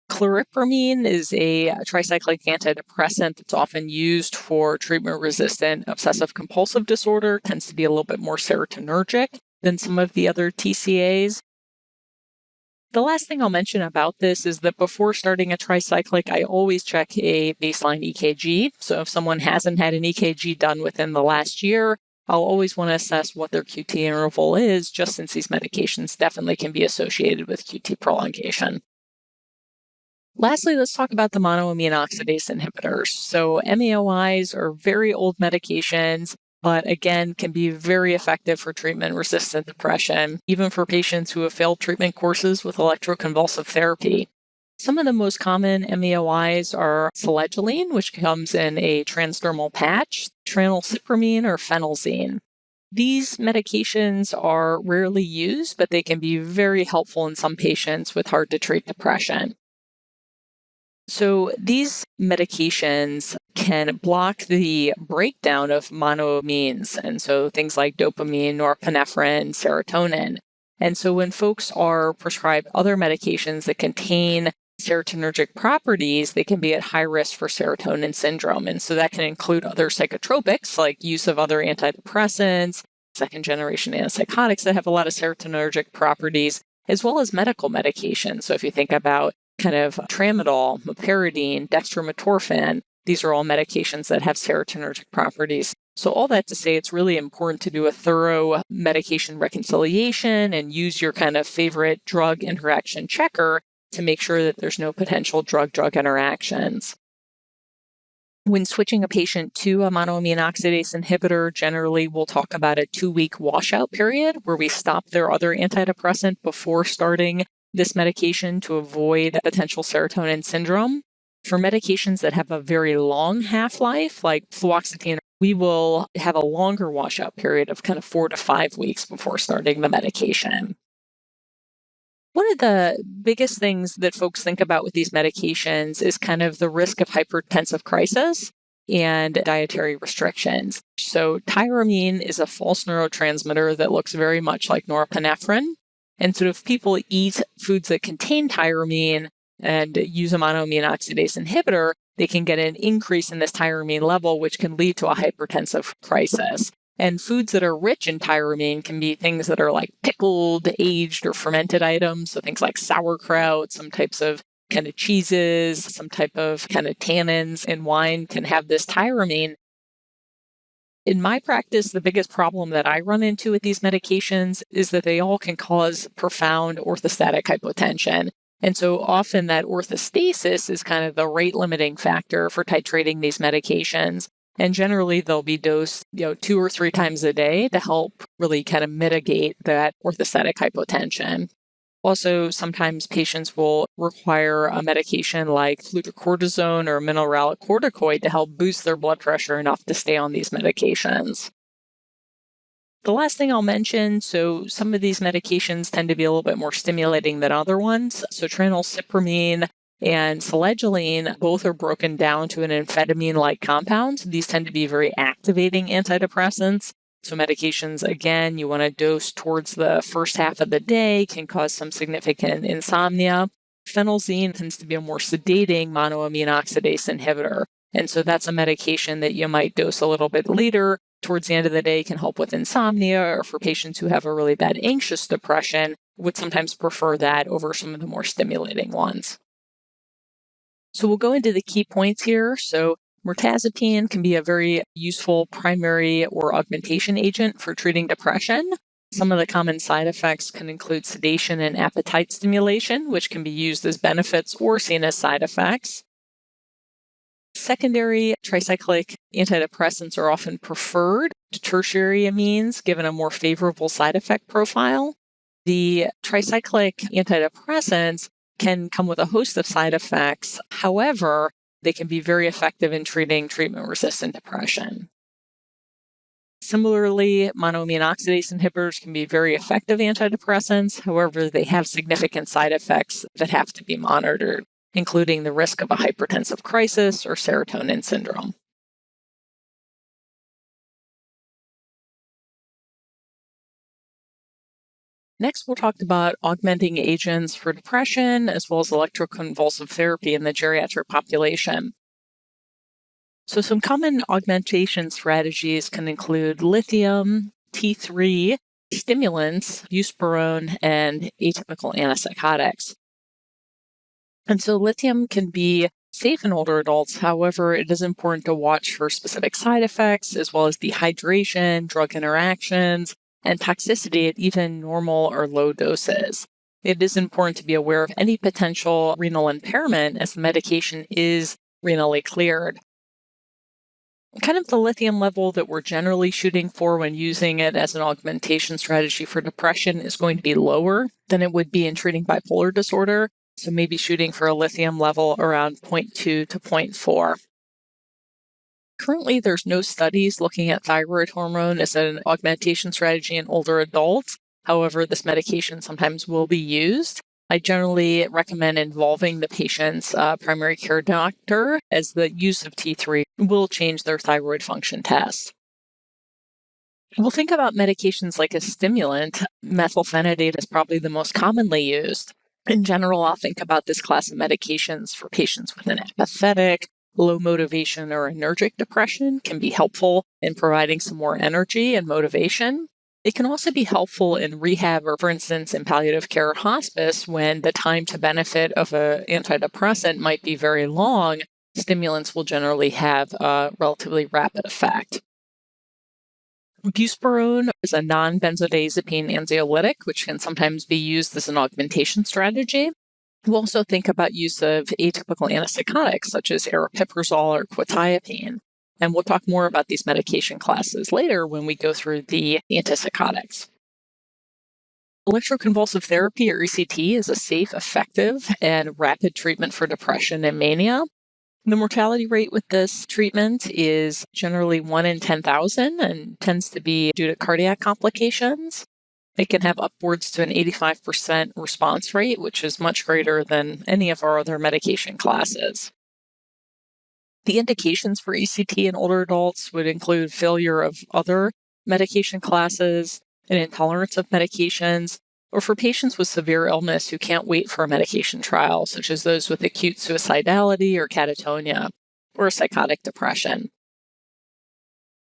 Chloripramine is a tricyclic antidepressant that's often used for treatment-resistant obsessive-compulsive disorder. It tends to be a little bit more serotonergic than some of the other TCAs. The last thing I'll mention about this is that before starting a tricyclic, I always check a baseline EKG. So if someone hasn't had an EKG done within the last year, I'll always want to assess what their QT interval is, just since these medications definitely can be associated with QT prolongation. Lastly, let's talk about the monoamine oxidase inhibitors. So MAOIs are very old medications, but again, can be very effective for treatment-resistant depression, even for patients who have failed treatment courses with electroconvulsive therapy. Some of the most common MAOIs are selegiline, which comes in a transdermal patch, tranylcypromine, or phenelzine. These medications are rarely used, but they can be very helpful in some patients with hard-to-treat depression. So these medications can block the breakdown of monoamines, and so things like dopamine, norepinephrine, serotonin. And so when folks are prescribed other medications that contain serotonergic properties, they can be at high risk for serotonin syndrome. And so that can include other psychotropics like use of other antidepressants, second-generation antipsychotics that have a lot of serotonergic properties, as well as medical medications. So if you think about kind of tramadol, meperidine, dextromethorphan, these are all medications that have serotonergic properties. So all that to say, it's really important to do a thorough medication reconciliation and use your kind of favorite drug interaction checker to make sure that there's no potential drug-drug interactions. When switching a patient to a monoamine oxidase inhibitor, generally we'll talk about a 2-week washout period where we stop their other antidepressant before starting this medication to avoid potential serotonin syndrome. For medications that have a very long half-life, like fluoxetine, we will have a longer washout period of kind of 4 to 5 weeks before starting the medication. One of the biggest things that folks think about with these medications is kind of the risk of hypertensive crisis and dietary restrictions. So tyramine is a false neurotransmitter that looks very much like norepinephrine. And so if people eat foods that contain tyramine and use a monoamine oxidase inhibitor, they can get an increase in this tyramine level, which can lead to a hypertensive crisis. And foods that are rich in tyramine can be things that are like pickled, aged, or fermented items. So things like sauerkraut, some types of kind of cheeses, some type of kind of tannins in wine can have this tyramine. In my practice, the biggest problem that I run into with these medications is that they all can cause profound orthostatic hypotension. And so often that orthostasis is kind of the rate limiting factor for titrating these medications. And generally they'll be dosed, 2 or 3 times a day to help really kind of mitigate that orthostatic hypotension. Also, sometimes patients will require a medication like fludrocortisone or mineralocorticoid to help boost their blood pressure enough to stay on these medications. The last thing I'll mention, so some of these medications tend to be a little bit more stimulating than other ones. So tranylcypromine and selegiline both are broken down to an amphetamine-like compound. These tend to be very activating antidepressants. So medications, again, you want to dose towards the first half of the day, can cause some significant insomnia. Phenelzine tends to be a more sedating monoamine oxidase inhibitor. And so that's a medication that you might dose a little bit later towards the end of the day, can help with insomnia, or for patients who have a really bad anxious depression, would sometimes prefer that over some of the more stimulating ones. So we'll go into the key points here. So mirtazapine can be a very useful primary or augmentation agent for treating depression. Some of the common side effects can include sedation and appetite stimulation, which can be used as benefits or seen as side effects. Secondary tricyclic antidepressants are often preferred to tertiary amines, given a more favorable side effect profile. The tricyclic antidepressants can come with a host of side effects. However, they can be very effective in treating treatment-resistant depression. Similarly, monoamine oxidase inhibitors can be very effective antidepressants. However, they have significant side effects that have to be monitored, including the risk of a hypertensive crisis or serotonin syndrome. Next, we'll talk about augmenting agents for depression, as well as electroconvulsive therapy in the geriatric population. So some common augmentation strategies can include lithium, T3, stimulants, buspirone, and atypical antipsychotics. And so lithium can be safe in older adults. However, it is important to watch for specific side effects, as well as dehydration, drug interactions, and toxicity at even normal or low doses. It is important to be aware of any potential renal impairment, as the medication is renally cleared. Kind of the lithium level that we're generally shooting for when using it as an augmentation strategy for depression is going to be lower than it would be in treating bipolar disorder. So maybe shooting for a lithium level around 0.2 to 0.4. Currently, there's no studies looking at thyroid hormone as an augmentation strategy in older adults. However, this medication sometimes will be used. I generally recommend involving the patient's primary care doctor, as the use of T3 will change their thyroid function test. We'll think about medications like a stimulant. Methylphenidate is probably the most commonly used. In general, I'll think about this class of medications for patients with an apathetic, low motivation, or anergic depression can be helpful in providing some more energy and motivation. It can also be helpful in rehab or, for instance, in palliative care or hospice when the time to benefit of an antidepressant might be very long. Stimulants will generally have a relatively rapid effect. Buspirone is a non-benzodiazepine anxiolytic, which can sometimes be used as an augmentation strategy. We'll also think about use of atypical antipsychotics, such as aripiprazole or quetiapine. And we'll talk more about these medication classes later when we go through the antipsychotics. Electroconvulsive therapy, or ECT, is a safe, effective, and rapid treatment for depression and mania. The mortality rate with this treatment is generally 1 in 10,000 and tends to be due to cardiac complications. It can have upwards to an 85% response rate, which is much greater than any of our other medication classes. The indications for ECT in older adults would include failure of other medication classes, an intolerance of medications, or for patients with severe illness who can't wait for a medication trial, such as those with acute suicidality or catatonia, or psychotic depression.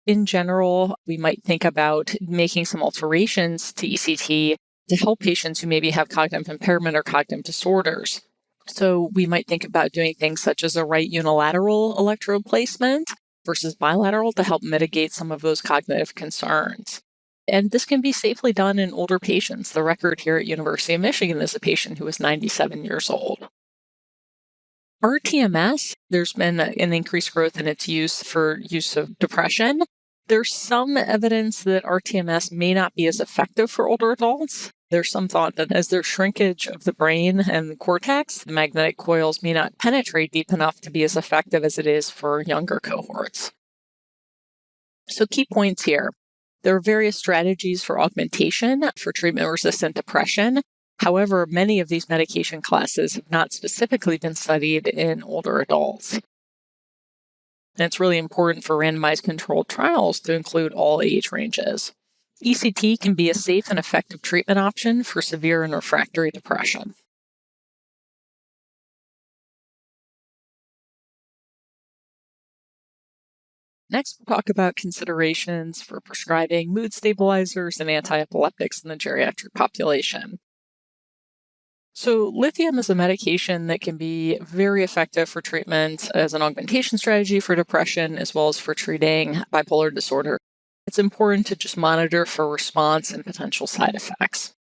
In general, we might think about making some alterations to ECT to help patients who maybe have cognitive impairment or cognitive disorders. So we might think about doing things such as a right unilateral electrode placement versus bilateral to help mitigate some of those cognitive concerns. And this can be safely done in older patients. The record here at University of Michigan is a patient who was 97 years old. RTMS, there's been an increased growth in its use for use of depression. There's some evidence that RTMS may not be as effective for older adults. There's some thought that as there's shrinkage of the brain and the cortex, the magnetic coils may not penetrate deep enough to be as effective as it is for younger cohorts. So key points here. There are various strategies for augmentation for treatment-resistant depression. However, many of these medication classes have not specifically been studied in older adults. And it's really important for randomized controlled trials to include all age ranges. ECT can be a safe and effective treatment option for severe and refractory depression. Next, we'll talk about considerations for prescribing mood stabilizers and antiepileptics in the geriatric population. So lithium is a medication that can be very effective for treatment as an augmentation strategy for depression, as well as for treating bipolar disorder. It's important to just monitor for response and potential side effects.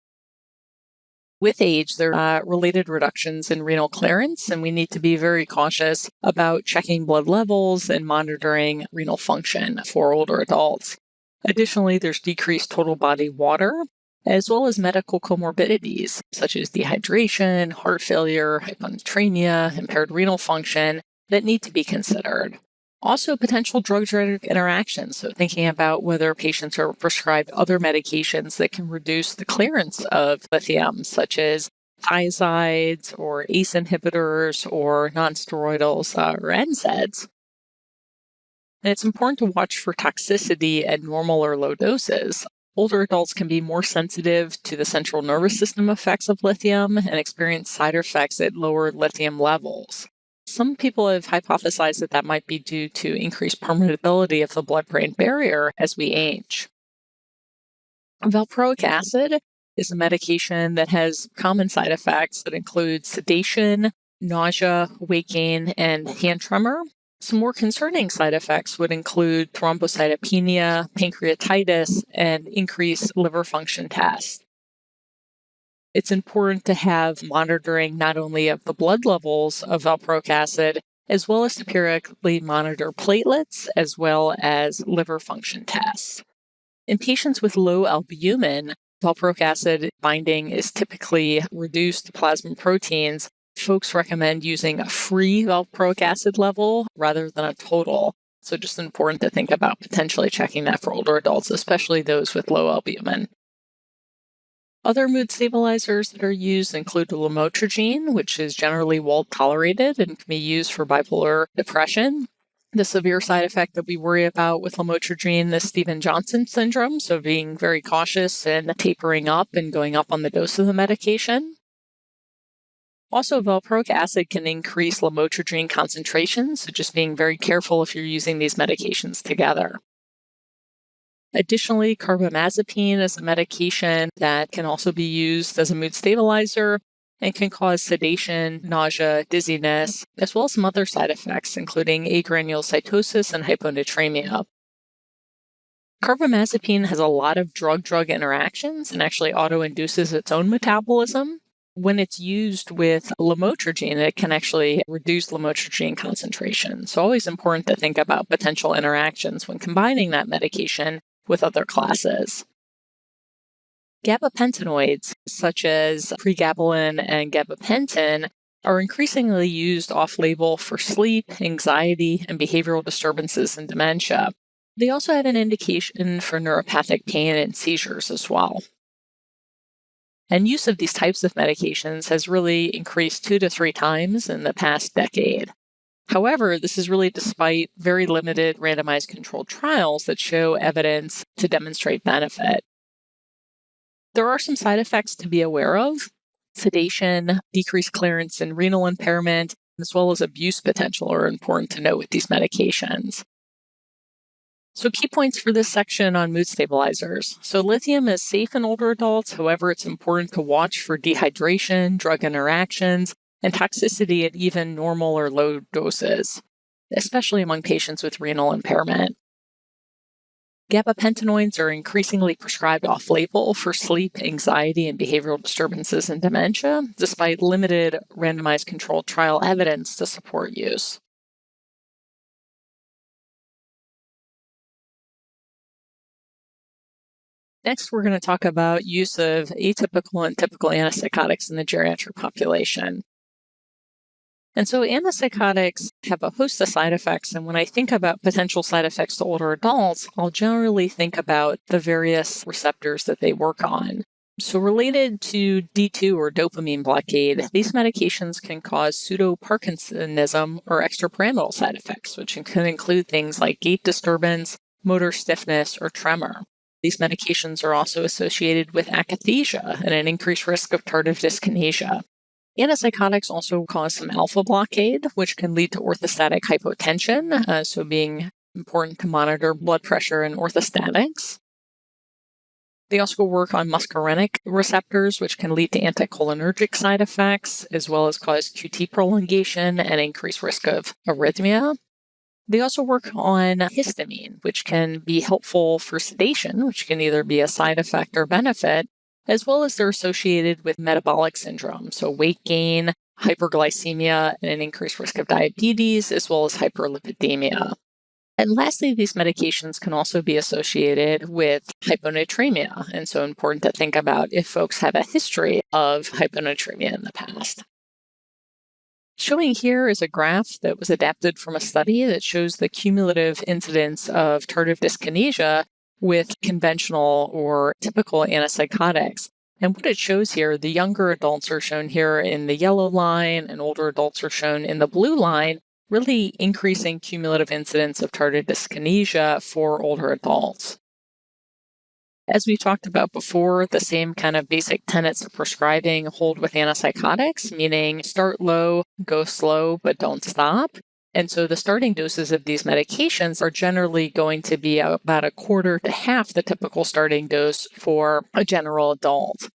With age, there are related reductions in renal clearance, and we need to be very cautious about checking blood levels and monitoring renal function for older adults. Additionally, there's decreased total body water, as well as medical comorbidities such as dehydration, heart failure, hyponatremia, impaired renal function that need to be considered. Also, potential drug-drug interactions, so thinking about whether patients are prescribed other medications that can reduce the clearance of lithium, such as thiazides or ACE inhibitors or nonsteroidals or NSAIDs. And it's important to watch for toxicity at normal or low doses. Older adults can be more sensitive to the central nervous system effects of lithium and experience side effects at lower lithium levels. Some people have hypothesized that that might be due to increased permeability of the blood-brain barrier as we age. Valproic acid is a medication that has common side effects that include sedation, nausea, weight gain, and hand tremor. Some more concerning side effects would include thrombocytopenia, pancreatitis, and increased liver function tests. It's important to have monitoring not only of the blood levels of valproic acid, as well as to periodically monitor platelets, as well as liver function tests. In patients with low albumin, valproic acid binding is typically reduced to plasma proteins. Folks recommend using a free valproic acid level rather than a total. So just important to think about potentially checking that for older adults, especially those with low albumin. Other mood stabilizers that are used include lamotrigine, which is generally well tolerated and can be used for bipolar depression. The severe side effect that we worry about with lamotrigine is Stevens-Johnson syndrome, so being very cautious and tapering up and going up on the dose of the medication. Also, valproic acid can increase lamotrigine concentrations, so just being very careful if you're using these medications together. Additionally, carbamazepine is a medication that can also be used as a mood stabilizer and can cause sedation, nausea, dizziness, as well as some other side effects, including agranulocytosis and hyponatremia. Carbamazepine has a lot of drug-drug interactions and actually auto-induces its own metabolism. When it's used with lamotrigine, it can actually reduce lamotrigine concentration. So always important to think about potential interactions when combining that medication with other classes. Gabapentinoids, such as pregabalin and gabapentin, are increasingly used off-label for sleep, anxiety, and behavioral disturbances in dementia. They also have an indication for neuropathic pain and seizures as well. And use of these types of medications has really increased 2 to 3 times in the past decade. However, this is really despite very limited randomized controlled trials that show evidence to demonstrate benefit. There are some side effects to be aware of. Sedation, decreased clearance and renal impairment, as well as abuse potential are important to note with these medications. So key points for this section on mood stabilizers. So lithium is safe in older adults. However, it's important to watch for dehydration, drug interactions, and toxicity at even normal or low doses, especially among patients with renal impairment. Gabapentinoids are increasingly prescribed off-label for sleep, anxiety, and behavioral disturbances in dementia, despite limited randomized controlled trial evidence to support use. Next, we're going to talk about use of atypical and typical antipsychotics in the geriatric population. And so antipsychotics have a host of side effects, and when I think about potential side effects to older adults, I'll generally think about the various receptors that they work on. So related to D2 or dopamine blockade, these medications can cause pseudo-Parkinsonism or extrapyramidal side effects, which can include things like gait disturbance, motor stiffness, or tremor. These medications are also associated with akathisia and an increased risk of tardive dyskinesia. Antipsychotics also cause some alpha blockade, which can lead to orthostatic hypotension, so being important to monitor blood pressure and orthostatics. They also work on muscarinic receptors, which can lead to anticholinergic side effects, as well as cause QT prolongation and increased risk of arrhythmia. They also work on histamine, which can be helpful for sedation, which can either be a side effect or benefit, as well as they're associated with metabolic syndrome, so weight gain, hyperglycemia, and an increased risk of diabetes, as well as hyperlipidemia. And lastly, these medications can also be associated with hyponatremia, and so important to think about if folks have a history of hyponatremia in the past. Showing here is a graph that was adapted from a study that shows the cumulative incidence of tardive dyskinesia with conventional or typical antipsychotics. And what it shows here, the younger adults are shown here in the yellow line and older adults are shown in the blue line, really increasing cumulative incidence of tardive dyskinesia for older adults. As we've talked about before, the same kind of basic tenets of prescribing hold with antipsychotics, meaning start low, go slow, but don't stop. And so the starting doses of these medications are generally going to be about a quarter to half the typical starting dose for a general adult.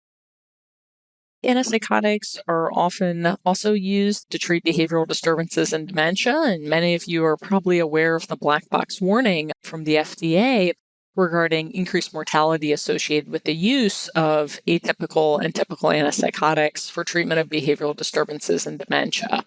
Antipsychotics are often also used to treat behavioral disturbances in dementia, and many of you are probably aware of the black box warning from the FDA regarding increased mortality associated with the use of atypical and typical antipsychotics for treatment of behavioral disturbances in dementia.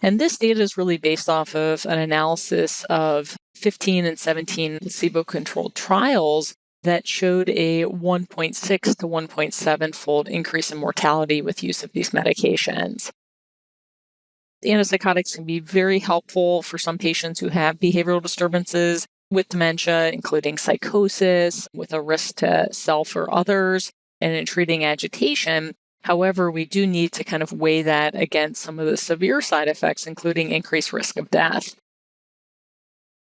And this data is really based off of an analysis of 15 and 17 placebo-controlled trials that showed a 1.6 to 1.7-fold increase in mortality with use of these medications. The antipsychotics can be very helpful for some patients who have behavioral disturbances with dementia, including psychosis, with a risk to self or others, and in treating agitation. However, we do need to kind of weigh that against some of the severe side effects, including increased risk of death.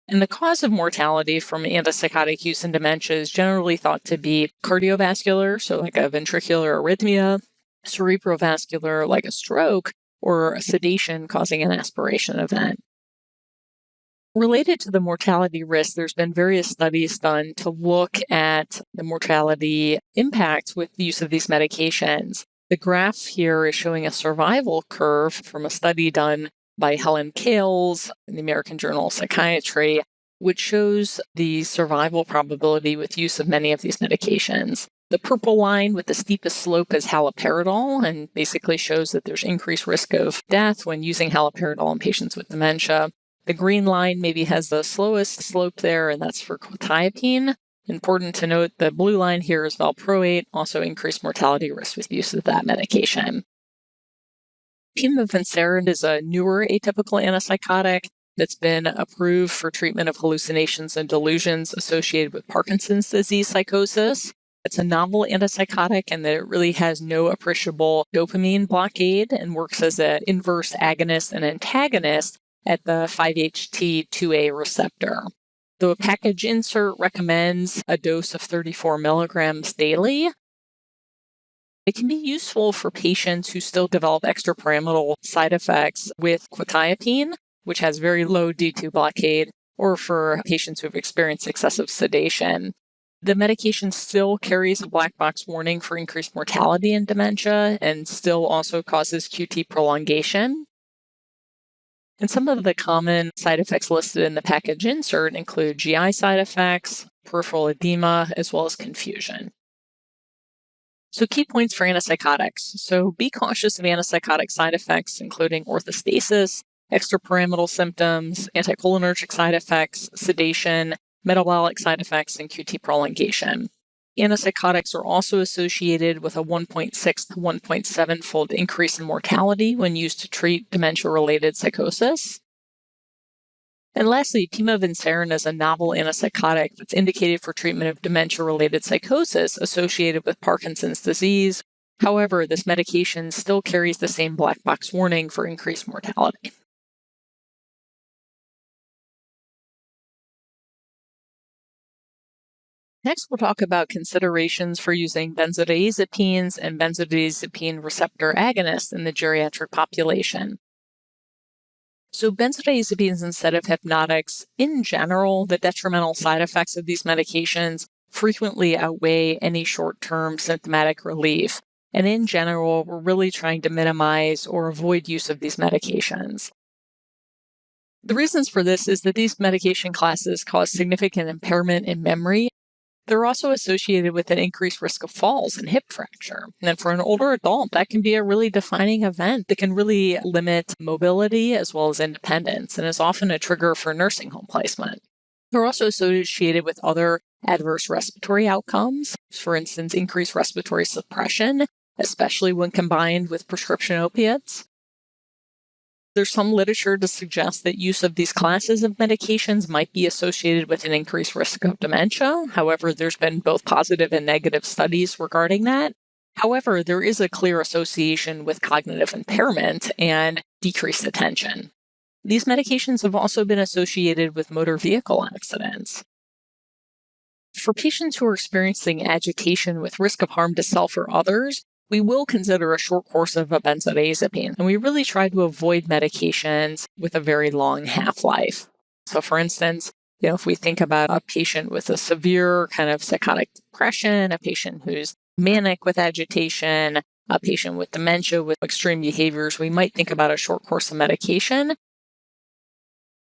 And the cause of mortality from antipsychotic use in dementia is generally thought to be cardiovascular, so like a ventricular arrhythmia, cerebrovascular, like a stroke, or a sedation causing an aspiration event. Related to the mortality risk, there's been various studies done to look at the mortality impact with the use of these medications. The graph here is showing a survival curve from a study done by Helen Kales in the American Journal of Psychiatry, which shows the survival probability with use of many of these medications. The purple line with the steepest slope is haloperidol and basically shows that there's increased risk of death when using haloperidol in patients with dementia. The green line maybe has the slowest slope there, and that's for quetiapine. Important to note, the blue line here is valproate, also increased mortality risk with use of that medication. Pimavanserin is a newer atypical antipsychotic that's been approved for treatment of hallucinations and delusions associated with Parkinson's disease psychosis. It's a novel antipsychotic and that it really has no appreciable dopamine blockade and works as an inverse agonist and antagonist at the 5-HT2A receptor. The package insert recommends a dose of 34 milligrams daily. It can be useful for patients who still develop extrapyramidal side effects with quetiapine, which has very low D2 blockade, or for patients who have experienced excessive sedation. The medication still carries a black box warning for increased mortality in dementia and still also causes QT prolongation. And some of the common side effects listed in the package insert include GI side effects, peripheral edema, as well as confusion. So key points for antipsychotics. So be cautious of antipsychotic side effects, including orthostasis, extrapyramidal symptoms, anticholinergic side effects, sedation, metabolic side effects, and QT prolongation. Antipsychotics are also associated with a 1.6 to 1.7-fold increase in mortality when used to treat dementia-related psychosis. And lastly, pimavanserin is a novel antipsychotic that's indicated for treatment of dementia-related psychosis associated with Parkinson's disease. However, this medication still carries the same black box warning for increased mortality. Next, we'll talk about considerations for using benzodiazepines and benzodiazepine receptor agonists in the geriatric population. So benzodiazepines instead of hypnotics, in general, the detrimental side effects of these medications frequently outweigh any short-term symptomatic relief. And in general, we're really trying to minimize or avoid use of these medications. The reasons for this is that these medication classes cause significant impairment in memory. They're also associated with an increased risk of falls and hip fracture. And for an older adult, that can be a really defining event that can really limit mobility as well as independence and is often a trigger for nursing home placement. They're also associated with other adverse respiratory outcomes, for instance, increased respiratory suppression, especially when combined with prescription opiates. There's some literature to suggest that use of these classes of medications might be associated with an increased risk of dementia. However, there's been both positive and negative studies regarding that. However, there is a clear association with cognitive impairment and decreased attention. These medications have also been associated with motor vehicle accidents. For patients who are experiencing agitation with risk of harm to self or others, we will consider a short course of a benzodiazepine, and we really try to avoid medications with a very long half-life. So for instance, if we think about a patient with a severe kind of psychotic depression, a patient who's manic with agitation, a patient with dementia with extreme behaviors, we might think about a short course of medication.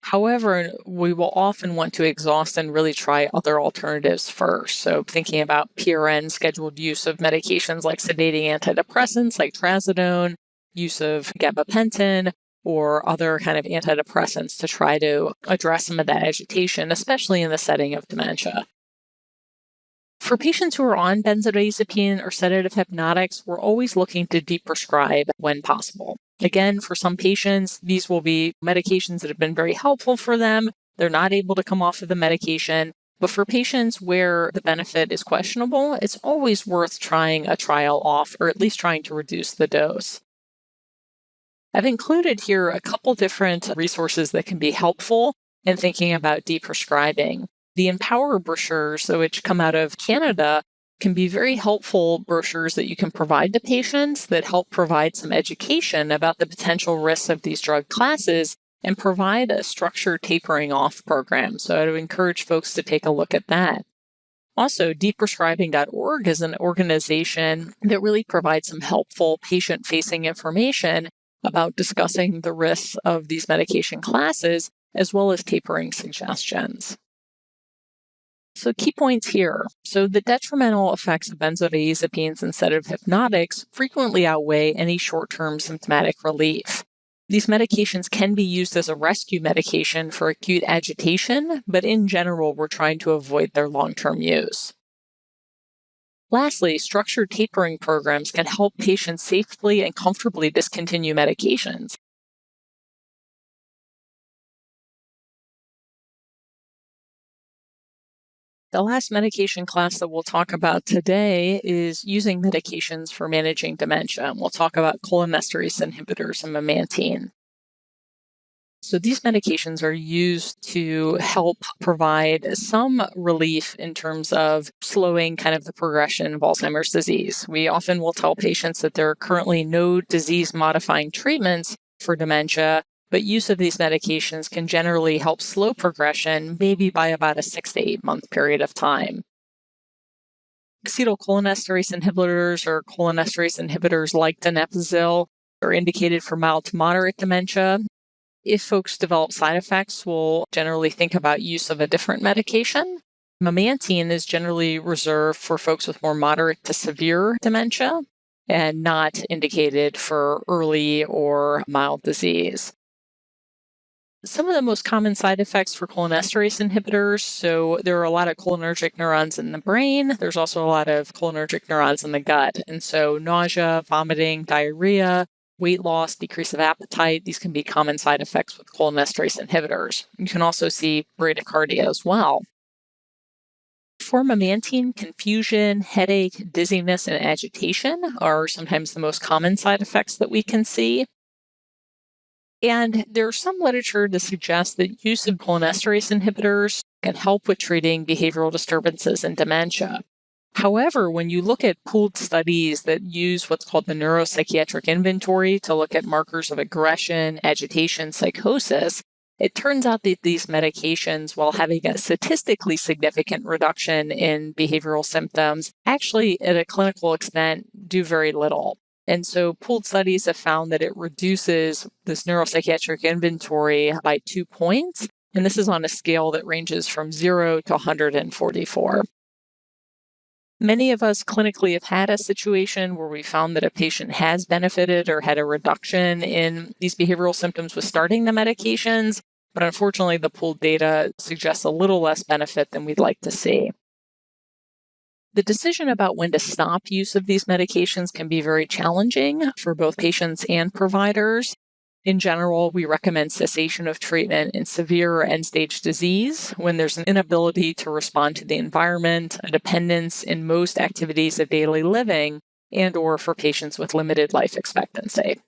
However, we will often want to exhaust and really try other alternatives first. So thinking about PRN scheduled use of medications like sedating antidepressants like trazodone, use of gabapentin, or other kind of antidepressants to try to address some of that agitation, especially in the setting of dementia. For patients who are on benzodiazepine or sedative hypnotics, we're always looking to deprescribe when possible. Again, for some patients, these will be medications that have been very helpful for them. They're not able to come off of the medication. But for patients where the benefit is questionable, it's always worth trying a trial off or at least trying to reduce the dose. I've included here a couple different resources that can be helpful in thinking about deprescribing. The Empower brochures, which come out of Canada, can be very helpful brochures that you can provide to patients that help provide some education about the potential risks of these drug classes and provide a structured tapering off program. So I would encourage folks to take a look at that. Also, deprescribing.org is an organization that really provides some helpful patient-facing information about discussing the risks of these medication classes, as well as tapering suggestions. So key points here. So the detrimental effects of benzodiazepines and sedative hypnotics frequently outweigh any short-term symptomatic relief. These medications can be used as a rescue medication for acute agitation, but in general, we're trying to avoid their long-term use. Lastly, structured tapering programs can help patients safely and comfortably discontinue medications. The last medication class that we'll talk about today is using medications for managing dementia. We'll talk about cholinesterase inhibitors and memantine. So these medications are used to help provide some relief in terms of slowing kind of the progression of Alzheimer's disease. We often will tell patients that there are currently no disease-modifying treatments for dementia, but use of these medications can generally help slow progression, maybe by about a 6 to 8 month period of time. Acetylcholinesterase inhibitors or cholinesterase inhibitors like donepezil are indicated for mild to moderate dementia. If folks develop side effects, we'll generally think about use of a different medication. Memantine is generally reserved for folks with more moderate to severe dementia and not indicated for early or mild disease. Some of the most common side effects for cholinesterase inhibitors, so there are a lot of cholinergic neurons in the brain. There's also a lot of cholinergic neurons in the gut. And so nausea, vomiting, diarrhea, weight loss, decrease of appetite, these can be common side effects with cholinesterase inhibitors. You can also see bradycardia as well. For memantine, confusion, headache, dizziness, and agitation are sometimes the most common side effects that we can see. And there's some literature to suggest that use of cholinesterase inhibitors can help with treating behavioral disturbances in dementia. However, when you look at pooled studies that use what's called the neuropsychiatric inventory to look at markers of aggression, agitation, psychosis, it turns out that these medications, while having a statistically significant reduction in behavioral symptoms, actually at a clinical extent do very little. And so pooled studies have found that it reduces this neuropsychiatric inventory by 2 points. And this is on a scale that ranges from 0 to 144. Many of us clinically have had a situation where we found that a patient has benefited or had a reduction in these behavioral symptoms with starting the medications, but unfortunately the pooled data suggests a little less benefit than we'd like to see. The decision about when to stop use of these medications can be very challenging for both patients and providers. In general, we recommend cessation of treatment in severe or end-stage disease when there's an inability to respond to the environment, a dependence in most activities of daily living, and/or for patients with limited life expectancy.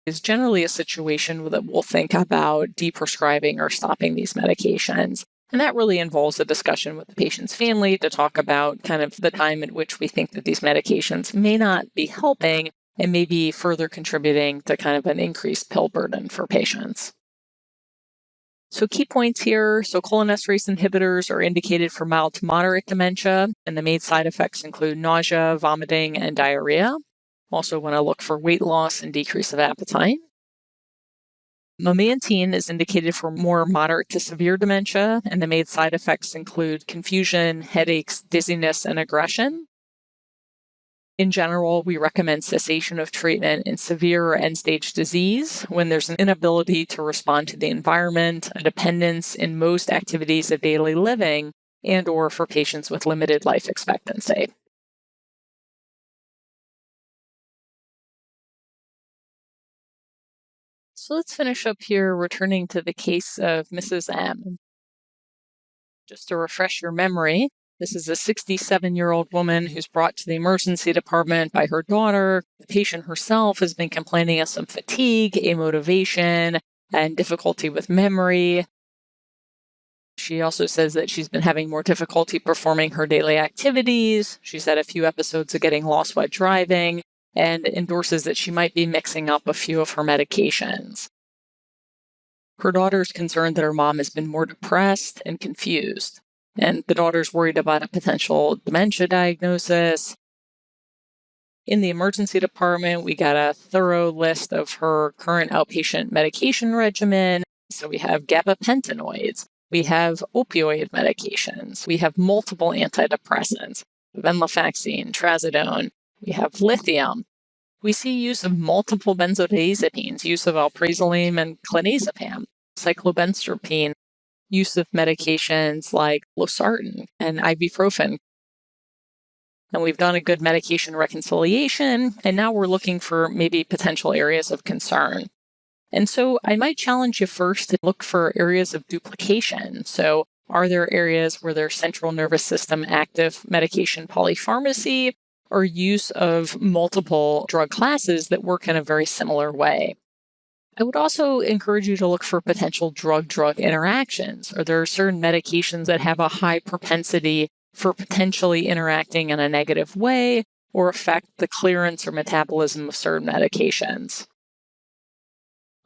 It's generally a situation that we'll think about deprescribing or stopping these medications. And that really involves a discussion with the patient's family to talk about kind of the time at which we think that these medications may not be helping and may be further contributing to kind of an increased pill burden for patients. So key points here. So cholinesterase inhibitors are indicated for mild to moderate dementia, and the main side effects include nausea, vomiting, and diarrhea. Also want to look for weight loss and decrease of appetite. Memantine is indicated for more moderate to severe dementia, and the main side effects include confusion, headaches, dizziness, and aggression. In general, we recommend cessation of treatment in severe or end-stage disease when there's an inability to respond to the environment, a dependence in most activities of daily living, and/or for patients with limited life expectancy. So let's finish up here, returning to the case of Mrs. M. Just to refresh your memory, this is a 67-year-old woman who's brought to the emergency department by her daughter. The patient herself has been complaining of some fatigue, amotivation, and difficulty with memory. She also says that she's been having more difficulty performing her daily activities. She's had a few episodes of getting lost while driving, and endorses that she might be mixing up a few of her medications. Her daughter's concerned that her mom has been more depressed and confused, and the daughter's worried about a potential dementia diagnosis. In the emergency department, we got a thorough list of her current outpatient medication regimen. So we have gabapentinoids, we have opioid medications, we have multiple antidepressants, venlafaxine, trazodone, we have lithium. We see use of multiple benzodiazepines, use of alprazolam and clonazepam, cyclobenzaprine, use of medications like losartan and ibuprofen. And we've done a good medication reconciliation, and now we're looking for maybe potential areas of concern. And so I might challenge you first to look for areas of duplication. So are there areas where there's central nervous system active medication polypharmacy or use of multiple drug classes that work in a very similar way? I would also encourage you to look for potential drug-drug interactions. Are there certain medications that have a high propensity for potentially interacting in a negative way or affect the clearance or metabolism of certain medications?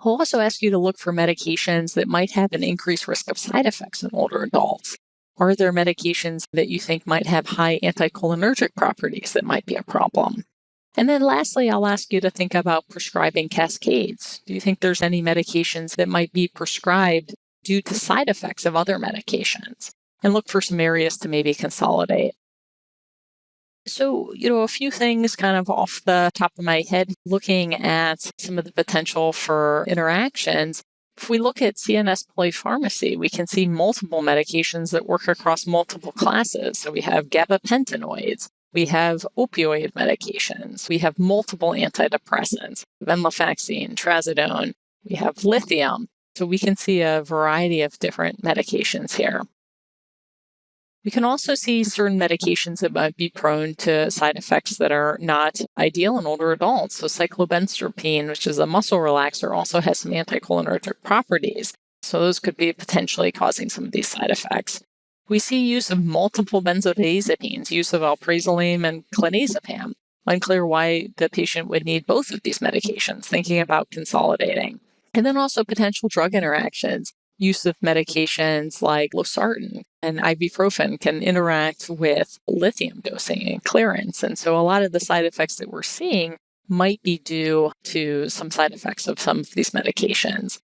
I'll also ask you to look for medications that might have an increased risk of side effects in older adults. Are there medications that you think might have high anticholinergic properties that might be a problem? And then lastly, I'll ask you to think about prescribing cascades. Do you think there's any medications that might be prescribed due to side effects of other medications? And look for some areas to maybe consolidate. So, a few things kind of off the top of my head, looking at some of the potential for interactions. If we look at CNS polypharmacy, we can see multiple medications that work across multiple classes. So we have gabapentinoids, we have opioid medications, we have multiple antidepressants, venlafaxine, trazodone, we have lithium. So we can see a variety of different medications here. We can also see certain medications that might be prone to side effects that are not ideal in older adults. So cyclobenzaprine, which is a muscle relaxer, also has some anticholinergic properties. So those could be potentially causing some of these side effects. We see use of multiple benzodiazepines, use of alprazolam and clonazepam. Unclear why the patient would need both of these medications, thinking about consolidating. And then also potential drug interactions. Use of medications like losartan and ibuprofen can interact with lithium dosing and clearance. And so a lot of the side effects that we're seeing might be due to some side effects of some of these medications.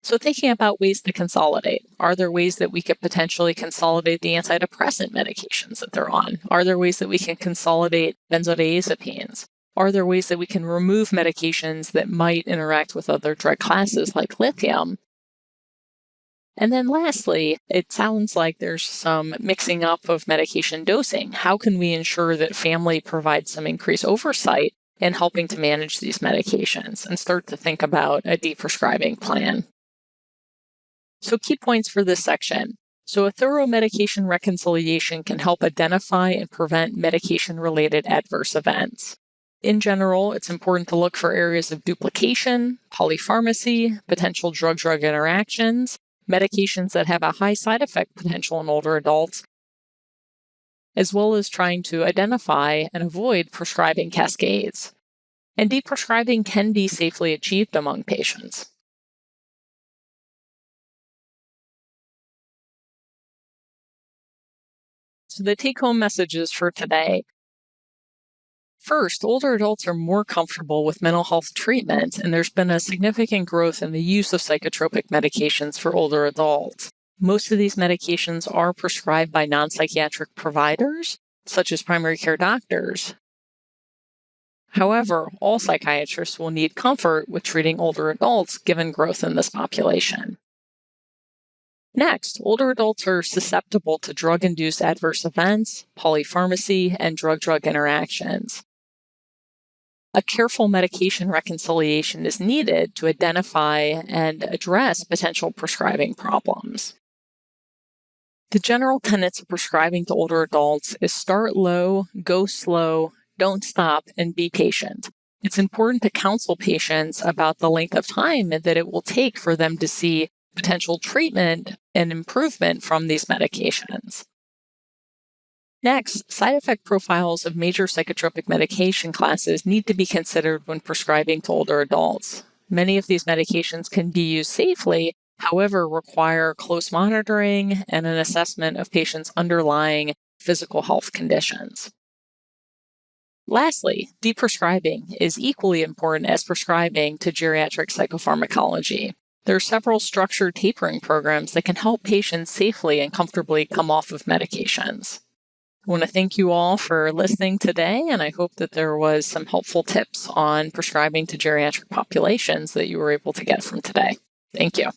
So thinking about ways to consolidate, are there ways that we could potentially consolidate the antidepressant medications that they're on? Are there ways that we can consolidate benzodiazepines? Are there ways that we can remove medications that might interact with other drug classes like lithium? And then lastly, it sounds like there's some mixing up of medication dosing. How can we ensure that family provides some increased oversight in helping to manage these medications and start to think about a deprescribing plan? So key points for this section. So a thorough medication reconciliation can help identify and prevent medication-related adverse events. In general, it's important to look for areas of duplication, polypharmacy, potential drug-drug interactions, medications that have a high side effect potential in older adults, as well as trying to identify and avoid prescribing cascades. And deprescribing can be safely achieved among patients. So the take-home messages for today. First, older adults are more comfortable with mental health treatment, and there's been a significant growth in the use of psychotropic medications for older adults. Most of these medications are prescribed by non-psychiatric providers, such as primary care doctors. However, all psychiatrists will need comfort with treating older adults given growth in this population. Next, older adults are susceptible to drug-induced adverse events, polypharmacy, and drug-drug interactions. A careful medication reconciliation is needed to identify and address potential prescribing problems. The general tenets of prescribing to older adults is start low, go slow, don't stop, and be patient. It's important to counsel patients about the length of time that it will take for them to see potential treatment and improvement from these medications. Next, side effect profiles of major psychotropic medication classes need to be considered when prescribing to older adults. Many of these medications can be used safely, however, require close monitoring and an assessment of patients' underlying physical health conditions. Lastly, deprescribing is equally important as prescribing to geriatric psychopharmacology. There are several structured tapering programs that can help patients safely and comfortably come off of medications. I want to thank you all for listening today, and I hope that there was some helpful tips on prescribing to geriatric populations that you were able to get from today. Thank you.